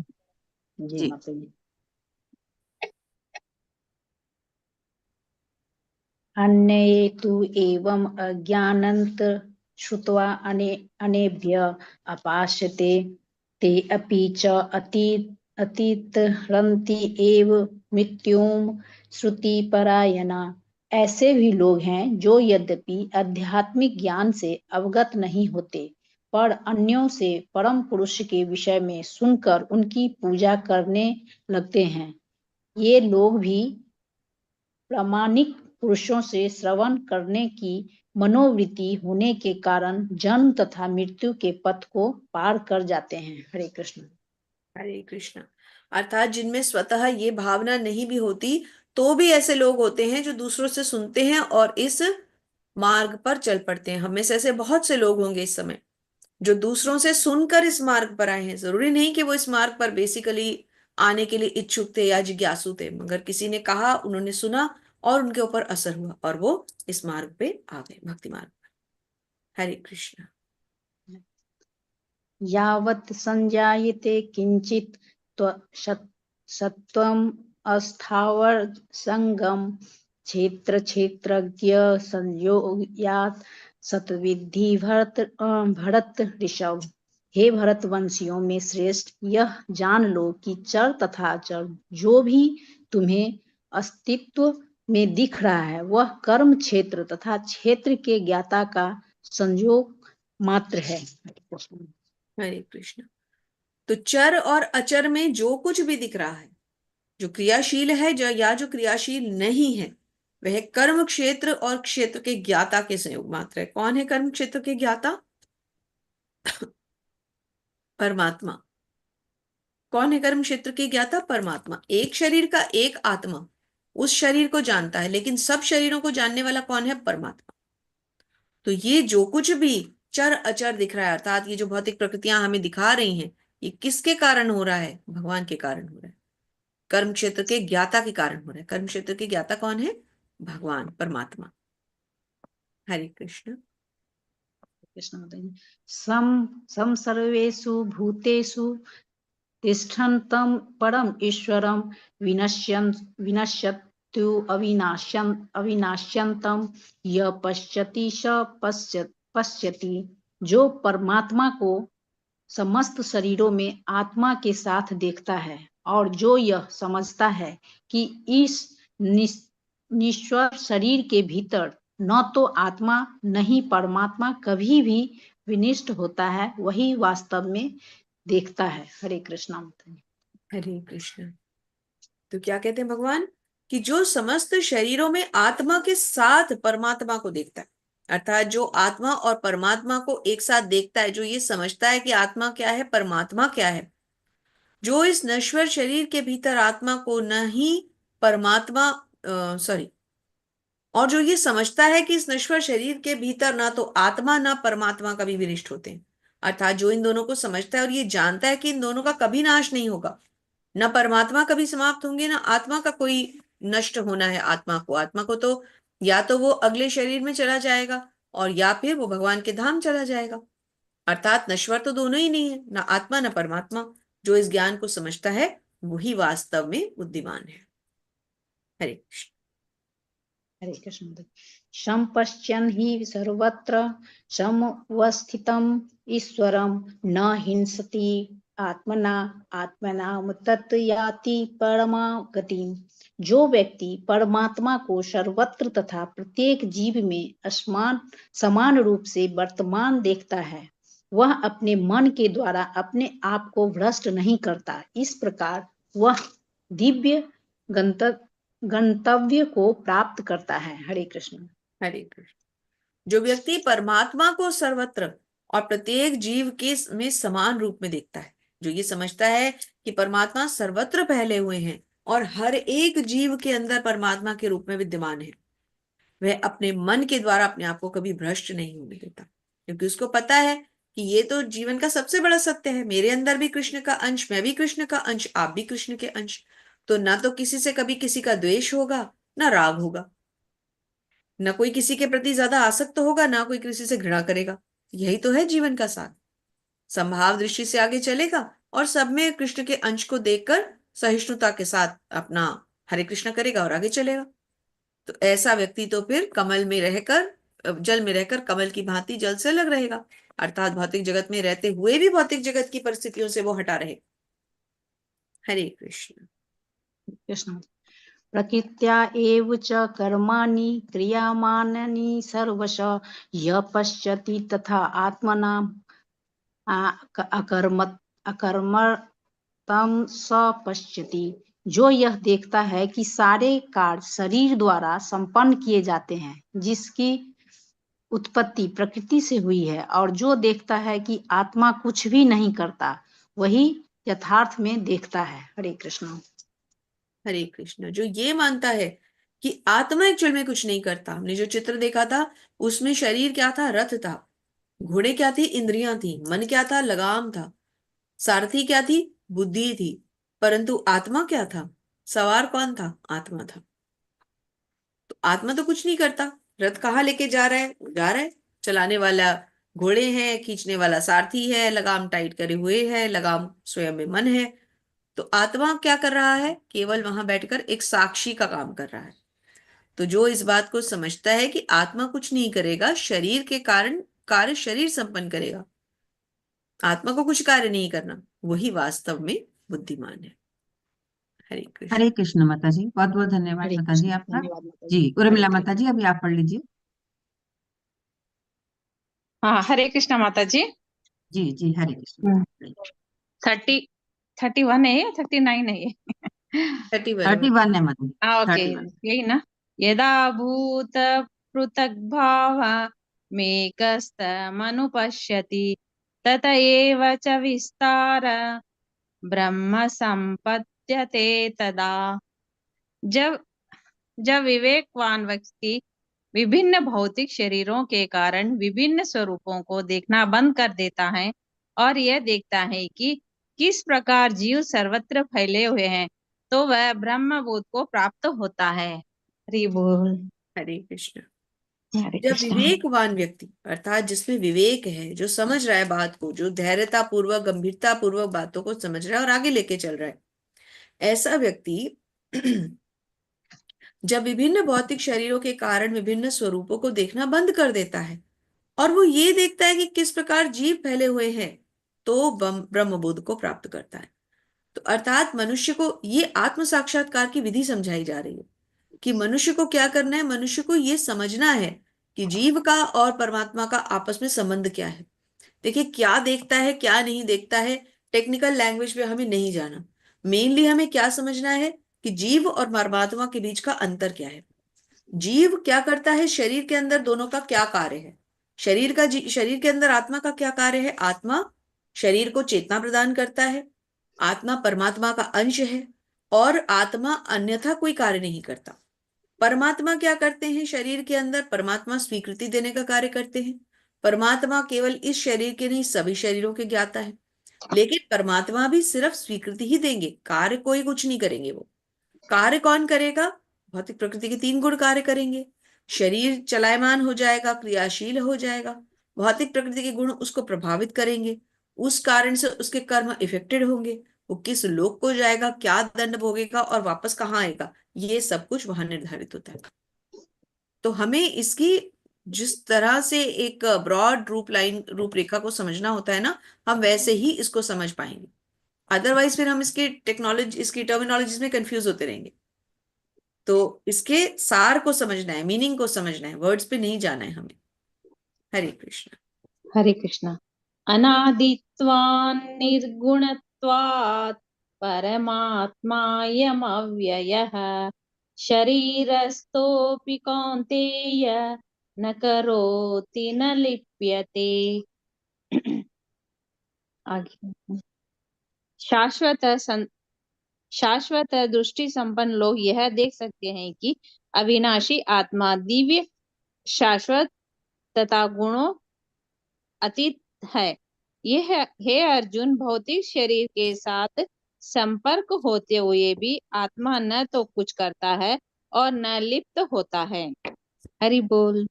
जी जी। माता जी। अन्ये तु एवम् अज्ञानन्त श्रुत्वा अनेभ्य अपाश्यते ते अपि च अतीतरन्ति एव मृत्युं श्रुतिपरायणा। ऐसे भी लोग हैं जो यद्यपि आध्यात्मिक ज्ञान से अवगत नहीं होते, पर अन्यों से परम पुरुष के विषय में सुनकर उनकी पूजा करने लगते हैं। ये लोग भी प्रामाणिक पुरुषों से श्रवण करने की मनोवृत्ति होने के कारण जन्म तथा मृत्यु के पथ को पार कर जाते हैं। हरे कृष्ण। हरे कृष्ण। अर्थात जिनमें स्वतः ये भावना नहीं भी होती, तो भी ऐसे लोग होते हैं जो दूसरों से सुनते हैं और इस मार्ग पर चल पड़ते हैं। हमें से ऐसे बहुत से लोग होंगे इस समय जो दूसरों से सुनकर इस मार्ग पर आए हैं। जरूरी नहीं कि वो इस मार्ग पर बेसिकली आने के लिए इच्छुक थे या जिज्ञासु थे, मगर किसी ने कहा, उन्होंने सुना और उनके ऊपर असर हुआ और वो इस मार्ग पे आ गए, भक्ति मार्ग पर। हरे कृष्ण। यावत् संजायते किंचित सत्वम अस्थावर संगम क्षेत्र क्षेत्रज्ञ संयोगात सतविद्धि भरत ऋषभ। हे भरतवंशियों में श्रेष्ठ, यह जान लो कि चर तथा अचर जो भी तुम्हें अस्तित्व में दिख रहा है, वह कर्म क्षेत्र तथा क्षेत्र के ज्ञाता का संयोग मात्र है। हरे कृष्ण। तो चर और अचर में जो कुछ भी दिख रहा है, जो क्रियाशील है या जो क्रियाशील नहीं है, वह कर्म क्षेत्र और क्षेत्र के ज्ञाता के संयोग मात्र है। कौन है कर्म क्षेत्र के ज्ञाता? परमात्मा। कौन है कर्म क्षेत्र के ज्ञाता? परमात्मा। एक शरीर का एक आत्मा उस शरीर को जानता है, लेकिन सब शरीरों को जानने वाला कौन है? परमात्मा। तो ये जो कुछ भी चर अचर दिख रहा है, अर्थात ये जो भौतिक प्रकृतियां हमें दिखा रही हैं, ये किसके कारण हो रहा है? भगवान के कारण हो रहा है, कर्म क्षेत्र के ज्ञाता के कारण हो रहा है। कर्म क्षेत्र के ज्ञाता कौन है? भगवान, परमात्मा। हरे कृष्ण। कृष्ण माता जी। सम सर्वेषु भूतेषु तिष्ठन्तं परम ईश्वरम विनश्यतु अविनाश्यंतम य पश्यति स पश्यति। जो परमात्मा को समस्त शरीरों में आत्मा के साथ देखता है और जो यह समझता है कि इस निश्चर शरीर के भीतर न तो आत्मा नहीं परमात्मा कभी भी विनिष्ट होता है, वही वास्तव में देखता है। हरे कृष्णा माता जी। हरे कृष्ण। तो क्या कहते हैं भगवान? कि जो समस्त शरीरों में आत्मा के साथ परमात्मा को देखता है, अर्थात जो आत्मा और परमात्मा को एक साथ देखता है, जो ये समझता है कि आत्मा क्या है, परमात्मा क्या है, जो इस नश्वर शरीर के भीतर आत्मा को नहीं परमात्मा और जो ये समझता है कि इस नश्वर शरीर के भीतर ना तो आत्मा ना परमात्मा कभी विनिष्ट होते हैं, अर्थात जो इन दोनों को समझता है और ये जानता है कि इन दोनों का कभी नाश नहीं होगा, न परमात्मा कभी समाप्त होंगे, ना आत्मा का कोई नष्ट होना है। आत्मा को तो या तो वो अगले शरीर में चला जाएगा और या फिर वो भगवान के धाम चला जाएगा, अर्थात नश्वर तो दोनों ही नहीं है, ना आत्मा ना परमात्मा। जो इस ज्ञान को समझता है वही वास्तव में बुद्धिमान है। हरे कृष्ण। हरे कृष्ण। संपश्यन् हि सर्वत्र समवस्थितम् ईश्वरं न हिंसति आत्मना तत् याति परमा गतिम्। जो व्यक्ति परमात्मा को सर्वत्र तथा प्रत्येक जीव में समान रूप से वर्तमान देखता है, वह अपने मन के द्वारा अपने आप को भ्रष्ट नहीं करता। इस प्रकार वह दिव्य गंतव्य को प्राप्त करता है। हरे कृष्ण। हरे कृष्ण। जो व्यक्ति परमात्मा को सर्वत्र और प्रत्येक जीव के में समान रूप में देखता है, जो ये समझता है कि परमात्मा सर्वत्र फैले हुए हैं और हर एक जीव के अंदर परमात्मा के रूप में विद्यमान है, वह अपने मन के द्वारा अपने आप को कभी भ्रष्ट नहीं होने देता, क्योंकि उसको पता है कि ये तो जीवन का सबसे बड़ा सत्य है, मेरे अंदर भी कृष्ण का अंश, मैं भी कृष्ण का अंश, आप भी कृष्ण के अंश। तो ना तो किसी से कभी किसी का द्वेष होगा, ना राग होगा, ना कोई किसी के प्रति ज्यादा आसक्त होगा, ना कोई किसी से घृणा करेगा। यही तो है जीवन का सार। संभाव दृष्टि से आगे चलेगा और सब में कृष्ण के अंश को देखकर सहिष्णुता के साथ अपना हरे कृष्ण करेगा और आगे चलेगा। तो ऐसा व्यक्ति तो फिर कमल में रहकर, जल में रहकर कमल की भांति जल से अलग रहेगा, अर्थात भौतिक जगत में रहते हुए भी भौतिक जगत की परिस्थितियों से वो हटा रहे। हरे कृष्ण। कृष्ण। प्रकृत्या एव च कर्माणि क्रियमाणानि सर्वश यः पश्यति तथा आत्मना अकर्मतं स पश्यति। जो यह देखता है कि सारे कार्य शरीर द्वारा संपन्न किए जाते हैं, जिसकी उत्पत्ति प्रकृति से हुई है, और जो देखता है कि आत्मा कुछ भी नहीं करता, वही यथार्थ में देखता है। हरे कृष्ण। हरे कृष्ण। जो ये मानता है कि आत्मा एक्चुअल में कुछ नहीं करता, हमने जो चित्र देखा था उसमें शरीर क्या था? रथ था, घोड़े क्या थी? इंद्रियां थी, मन क्या था? लगाम था, सारथी क्या थी? बुद्धि थी, परंतु आत्मा क्या था? सवार कौन था? आत्मा था। तो आत्मा तो कुछ नहीं करता, रथ कहाँ लेके जा रहा है? जा रहा है, चलाने वाला घोड़े हैं, खींचने वाला सारथी है, लगाम टाइट करे हुए है, लगाम स्वयं में मन है। तो आत्मा क्या कर रहा है? केवल वहां बैठकर एक साक्षी का काम कर रहा है। तो जो इस बात को समझता है कि आत्मा कुछ नहीं करेगा, शरीर के कारण कार्य शरीर संपन्न करेगा, आत्मा को कुछ कार्य नहीं करना, वही वास्तव में बुद्धिमान है। हरे कृष्ण। हरे कृष्ण माता जी, बहुत बहुत धन्यवाद हरे माता जी कृष्ण। आपका। धन्यवाद माता जी जी। उर्मिला हरे माता जी, अभी आप पढ़ लीजिए। हाँ, हरे कृष्णा माता जी। जी जी, हरे कृष्ण। 31 है या 39 है ये? 31 31 है माता जी। हाँ, ओके, 31। यही ना, यदा भूत पृथग्भावमेकस्तमनुपश्यति तत एव च विस्तार ब्रह्म संपद्यते तदा। जब जब विवेकवान व्यक्ति विभिन्न भौतिक शरीरों के कारण विभिन्न स्वरूपों को देखना बंद कर देता है और यह देखता है कि किस प्रकार जीव सर्वत्र फैले हुए हैं, तो वह ब्रह्मबोध को प्राप्त होता है। हरि बोल। हरे कृष्ण। हरे जब कृष्ण। विवेकवान व्यक्ति अर्थात जिसमें विवेक है, जो समझ रहा है बात को, जो धैर्यता पूर्वक गंभीरता पूर्वक बातों को समझ रहा है और आगे लेके चल रहा है, ऐसा व्यक्ति जब विभिन्न भौतिक शरीरों के कारण विभिन्न स्वरूपों को देखना बंद कर देता है और वो ये देखता है कि किस प्रकार जीव फैले हुए हैं, तो ब्रह्मबोध को प्राप्त करता है। तो अर्थात मनुष्य को ये आत्म साक्षात्कार की विधि समझाई जा रही है कि मनुष्य को क्या करना है। मनुष्य को ये समझना है कि जीव का और परमात्मा का आपस में संबंध क्या है। देखिए, क्या देखता है क्या नहीं देखता है, टेक्निकल लैंग्वेज में हमें नहीं जाना। मेनली हमें क्या समझना है कि जीव और परमात्मा के बीच का अंतर क्या है। जीव क्या करता है, शरीर के अंदर दोनों का क्या कार्य है। शरीर के अंदर आत्मा का क्या कार्य है। आत्मा शरीर को चेतना प्रदान करता है, आत्मा परमात्मा का अंश है और आत्मा अन्यथा कोई कार्य नहीं करता। परमात्मा क्या करते हैं, शरीर के अंदर परमात्मा स्वीकृति देने का कार्य करते हैं। परमात्मा केवल इस शरीर के नहीं सभी शरीरों के ज्ञाता है, लेकिन परमात्मा भी सिर्फ स्वीकृति ही देंगे, कार्य कोई कुछ नहीं करेंगे। वो कार्य कौन करेगा, भौतिक प्रकृति के 3 गुण कार्य करेंगे। शरीर चलायमान हो जाएगा, क्रियाशील हो जाएगा, भौतिक प्रकृति के गुण उसको प्रभावित करेंगे, उस कारण से उसके कर्म इफेक्टेड होंगे। वो किस लोक को जाएगा, क्या दंड भोगेगा और वापस कहाँ आएगा, ये सब कुछ वहां निर्धारित होता है। तो हमें इसकी जिस तरह से एक ब्रॉड रूपरेखा को समझना होता है ना, हम वैसे ही इसको समझ पाएंगे। अदरवाइज फिर हम इसकी टर्मिनोलॉजीज में कंफ्यूज होते रहेंगे। तो इसके सार को समझना है, मीनिंग को समझना है, वर्ड्स पे नहीं जाना है हमें। हरे कृष्ण। हरे कृष्ण। अनादित्वान् निर्गुणत्वात् परमात्मायमव्ययः शरीरस्थोऽपि कौन्तेय न करोति न लिप्यते। आगे। शाश्वत दृष्टि संपन्न लोग यह देख सकते हैं कि अविनाशी आत्मा दिव्य, शाश्वत तथा गुणों अतीत है। यह हे अर्जुन, भौतिक शरीर के साथ संपर्क होते हुए भी आत्मा न तो कुछ करता है और न लिप्त होता है। हरि बोल।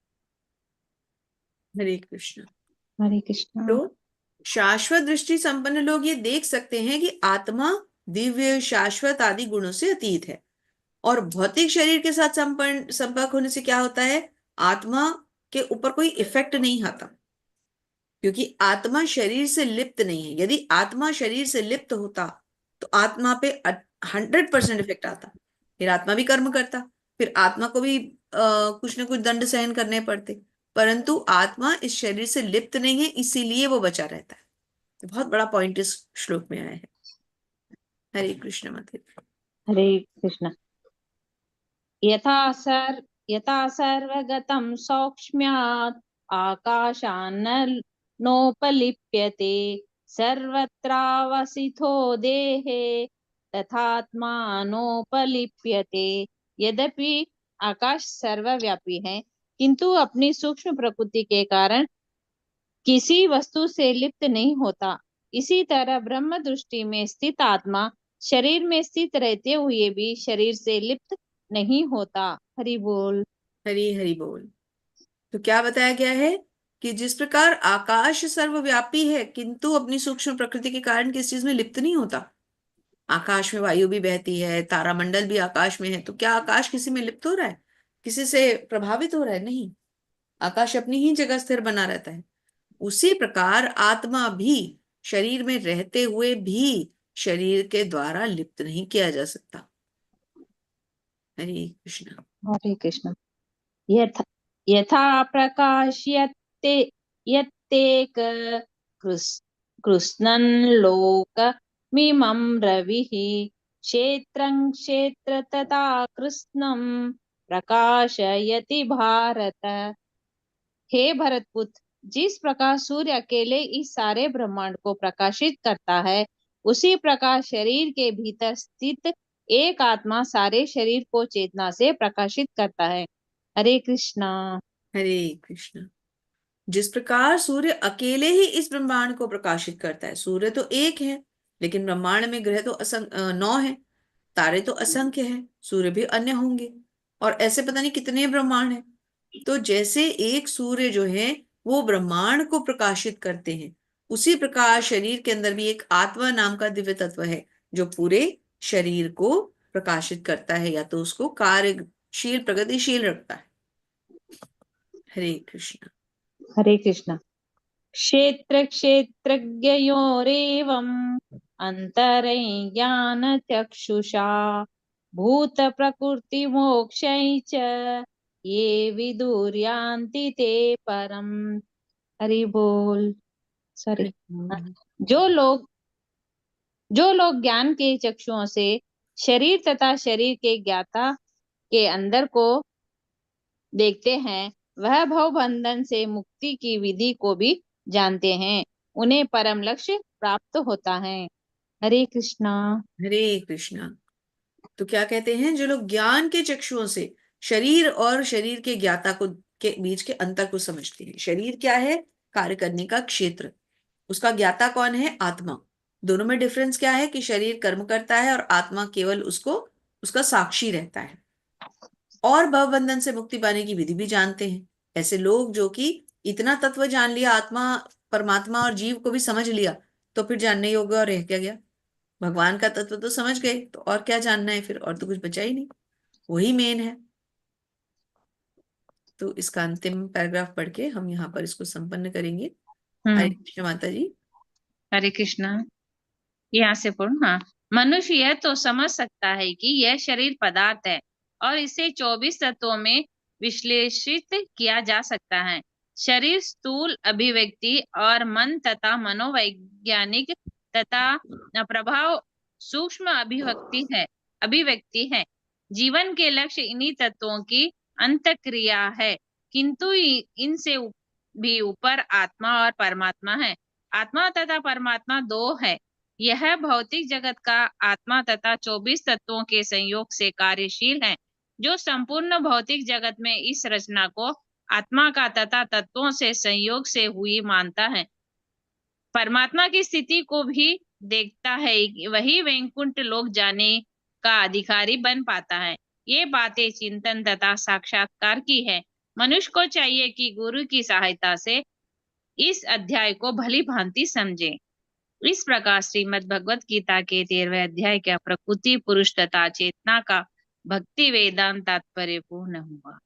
हरे कृष्ण। हरे कृष्ण। तो शाश्वत दृष्टि संपन्न लोग ये देख सकते हैं कि आत्मा दिव्य, शाश्वत आदि गुणों से अतीत है और भौतिक शरीर के साथ संपर्क होने से क्या होता है, आत्मा के ऊपर कोई इफेक्ट नहीं आता, क्योंकि आत्मा शरीर से लिप्त नहीं है। यदि आत्मा शरीर से लिप्त होता तो आत्मा पे 100% इफेक्ट आता, फिर आत्मा भी कर्म करता, फिर आत्मा को भी कुछ ना कुछ दंड सहन करने पड़ते। परंतु आत्मा इस शरीर से लिप्त नहीं है, इसीलिए वो बचा रहता है। तो बहुत बड़ा पॉइंट इस श्लोक में आया है। हरे कृष्ण। हरे कृष्ण। यथा सर्वगतं सौक्ष्म्यात् आकाशान्न नोपलिप्यते सर्वत्रावस्थितो देहे तथात्मानोपलिप्यते। यद्यपि आकाश सर्वव्यापी है, किंतु अपनी सूक्ष्म प्रकृति के कारण किसी वस्तु से लिप्त नहीं होता। इसी तरह ब्रह्म दृष्टि में स्थित आत्मा शरीर में स्थित रहते हुए भी शरीर से लिप्त नहीं होता। हरि बोल। हरि हरि बोल। तो क्या बताया गया है कि जिस प्रकार आकाश सर्वव्यापी है किंतु अपनी सूक्ष्म प्रकृति के कारण किस चीज में लिप्त नहीं होता। आकाश में वायु भी बहती है, तारामंडल भी आकाश में है, तो क्या आकाश किसी में लिप्त हो रहा है, किसी से प्रभावित हो रहा है? नहीं, आकाश अपनी ही जगह स्थिर बना रहता है। उसी प्रकार आत्मा भी शरीर में रहते हुए भी शरीर के द्वारा लिप्त नहीं किया जा सकता। हरे कृष्ण। हरे कृष्ण। यथा प्रकाश्यते यत्तेक कृष्णन् लोकमिमं रविः क्षेत्रं क्षेत्र तथा कृष्णं प्रकाशयति भारत। हे भरतपुत्र, जिस प्रकार सूर्य अकेले इस सारे ब्रह्मांड को प्रकाशित करता है, उसी प्रकार शरीर के भीतर स्थित एक आत्मा सारे शरीर को चेतना से प्रकाशित करता है। हरे कृष्णा। हरे कृष्ण। जिस प्रकार सूर्य अकेले ही इस ब्रह्मांड को प्रकाशित करता है, सूर्य तो एक है लेकिन ब्रह्मांड में ग्रह तो 9 है, तारे तो असंख्य हैं, सूर्य भी अन्य होंगे और ऐसे पता नहीं कितने ब्रह्मांड हैं। तो जैसे एक सूर्य जो है वो ब्रह्मांड को प्रकाशित करते हैं, उसी प्रकार शरीर के अंदर भी एक आत्मा नाम का दिव्य तत्व है जो पूरे शरीर को प्रकाशित करता है या तो उसको कार्यशील प्रगतिशील रखता है। हरे कृष्ण। हरे कृष्णा। क्षेत्र क्षेत्रज्ञयोरेवम् अंतरज्ञान चक्षुषा भूत प्रकृति मोक्षै च ये विदुर्यान्ति ते परम। हरि बोल। सॉरी। जो लोग ज्ञान के चक्षुओं से शरीर तथा शरीर के ज्ञाता के अंदर को देखते हैं, वह भव बंधन से मुक्ति की विधि को भी जानते हैं, उन्हें परम लक्ष्य प्राप्त होता है। हरे कृष्णा। हरे कृष्णा। तो क्या कहते हैं, जो लोग ज्ञान के चक्षुओं से शरीर और शरीर के ज्ञाता को के बीच के अंतर को समझते हैं। शरीर क्या है? कार्य करने का क्षेत्र। उसका ज्ञाता कौन है? आत्मा। दोनों में डिफरेंस क्या है कि शरीर कर्म करता है और आत्मा केवल उसको उसका साक्षी रहता है। और भवबंधन से मुक्ति पाने की विधि भी जानते हैं। ऐसे लोग जो कि इतना तत्व जान लिया, आत्मा परमात्मा और जीव को भी समझ लिया, तो फिर जानने योग्य और रह क्या गया? भगवान का तत्व तो समझ गए, तो और क्या जानना है फिर? और तो कुछ बचा ही नहीं, वही मेन है। तो इसका अंतिम पैराग्राफ पढ़ के हम यहाँ पर इसको संपन्न करेंगे। हरे कृष्ण माता जी। हरे कृष्णा। यहाँ से पढ़ो। हाँ। मनुष्य यह तो समझ सकता है कि यह शरीर पदार्थ है और इसे 24 तत्वों में विश्लेषित किया जा सकता है। शरीर स्थूल अभिव्यक्ति और मन तथा मनोवैज्ञानिक तथा प्रभाव सूक्ष्म अभिव्यक्ति है। जीवन के लक्ष्य इन्हीं तत्वों की अंतःक्रिया है, किंतु इनसे भी ऊपर आत्मा और परमात्मा है। आत्मा तथा परमात्मा दो है। यह भौतिक जगत का आत्मा तथा 24 तत्वों के संयोग से कार्यशील है, जो संपूर्ण भौतिक जगत में इस रचना को आत्मा का तथा तत्वों से संयोग से हुई मानता है। परमात्मा की स्थिति को भी देखता है, वही वैकुंठ लोक जाने का अधिकारी बन पाता है। ये बातें चिंतन तथा साक्षात्कार की है। मनुष्य को चाहिए कि गुरु की सहायता से इस अध्याय को भली भांति समझे। इस प्रकार श्रीमद् भगवत गीता के 13वें अध्याय का प्रकृति पुरुष तथा चेतना का भक्ति वेदांत तात्पर्य पूर्ण हुआ।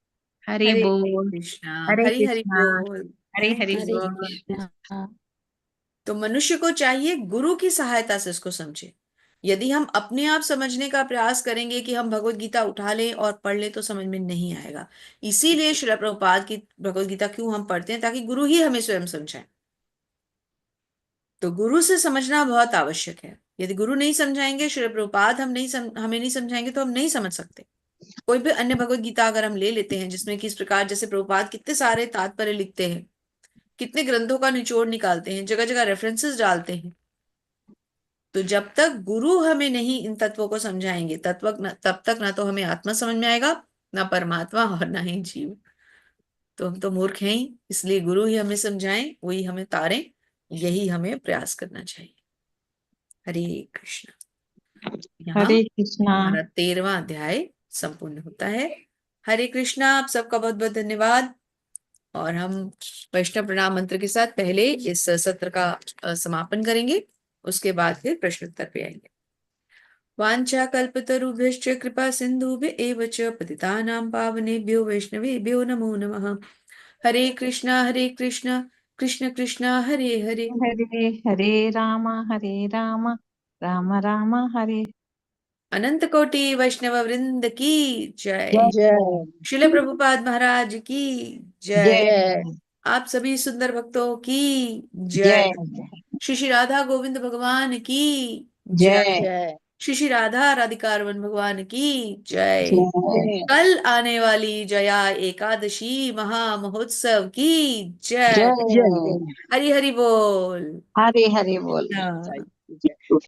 हरि हरे बोल। कृष्णा। हरे हरि हरि कृष्णा। बोल। हरे थैंक हरि यू हरे सो बोल। मच। कृष्णा। तो मनुष्य को चाहिए गुरु की सहायता से इसको समझे। यदि हम अपने आप समझने का प्रयास करेंगे कि हम भगवत गीता उठा लें और पढ़ लें, तो समझ में नहीं आएगा। इसीलिए श्रील प्रभुपाद की भगवत गीता क्यों हम पढ़ते हैं? ताकि गुरु ही हमें स्वयं समझाए। तो गुरु से समझना बहुत आवश्यक है। यदि गुरु नहीं समझाएंगे, श्रील प्रभुपाद हमें नहीं समझाएंगे, तो हम नहीं समझ सकते। कोई भी अन्य भगवत गीता अगर हम ले लेते हैं, जिसमें कि इस प्रकार जैसे प्रभुपाद कितने सारे तात्पर्य लिखते हैं, कितने ग्रंथों का निचोड़ निकालते हैं, जगह जगह रेफरेंसेस डालते हैं, तो जब तक गुरु हमें नहीं इन तत्वों को समझाएंगे तब तक ना तो हमें आत्मा समझ में आएगा, ना परमात्मा और ना ही जीव। तो हम तो मूर्ख हैं ही। इसलिए गुरु ही हमें समझाएं, वही हमें तारें, यही हमें प्रयास करना चाहिए। हरे कृष्ण। यहाँ हरे कृष्णा। हमारा 13वां अध्याय संपूर्ण होता है। हरे कृष्णा। आप सबका बहुत बहुत धन्यवाद। और हम वैष्णव प्रणाम मंत्र के साथ पहले इस सत्र का समापन करेंगे, उसके बाद फिर प्रश्न उत्तर पे आएंगे। वाञ्छा कल्पतरुभ्यश्च कृपा सिन्धुभ्य एव च पतितानां पावनेभ्यो वैष्णवेभ्यो नमो नमः। हरे कृष्णा कृष्ण कृष्ण हरे हरे। हरे हरे राम राम राम हरे। अनंत कोटि वैष्णव वृंद की जय। जय जय श्रील प्रभुपाद महाराज की जय। जय आप सभी सुंदर भक्तों की जय जय। श्री श्री राधा गोविंद भगवान की जय। जय। जय। श्री श्री राधा राधिकारवन भगवान की जय। जय कल आने वाली जया एकादशी महामहोत्सव की जय। जय हरि हरि बोल। हरे हरे बोल। हाँ।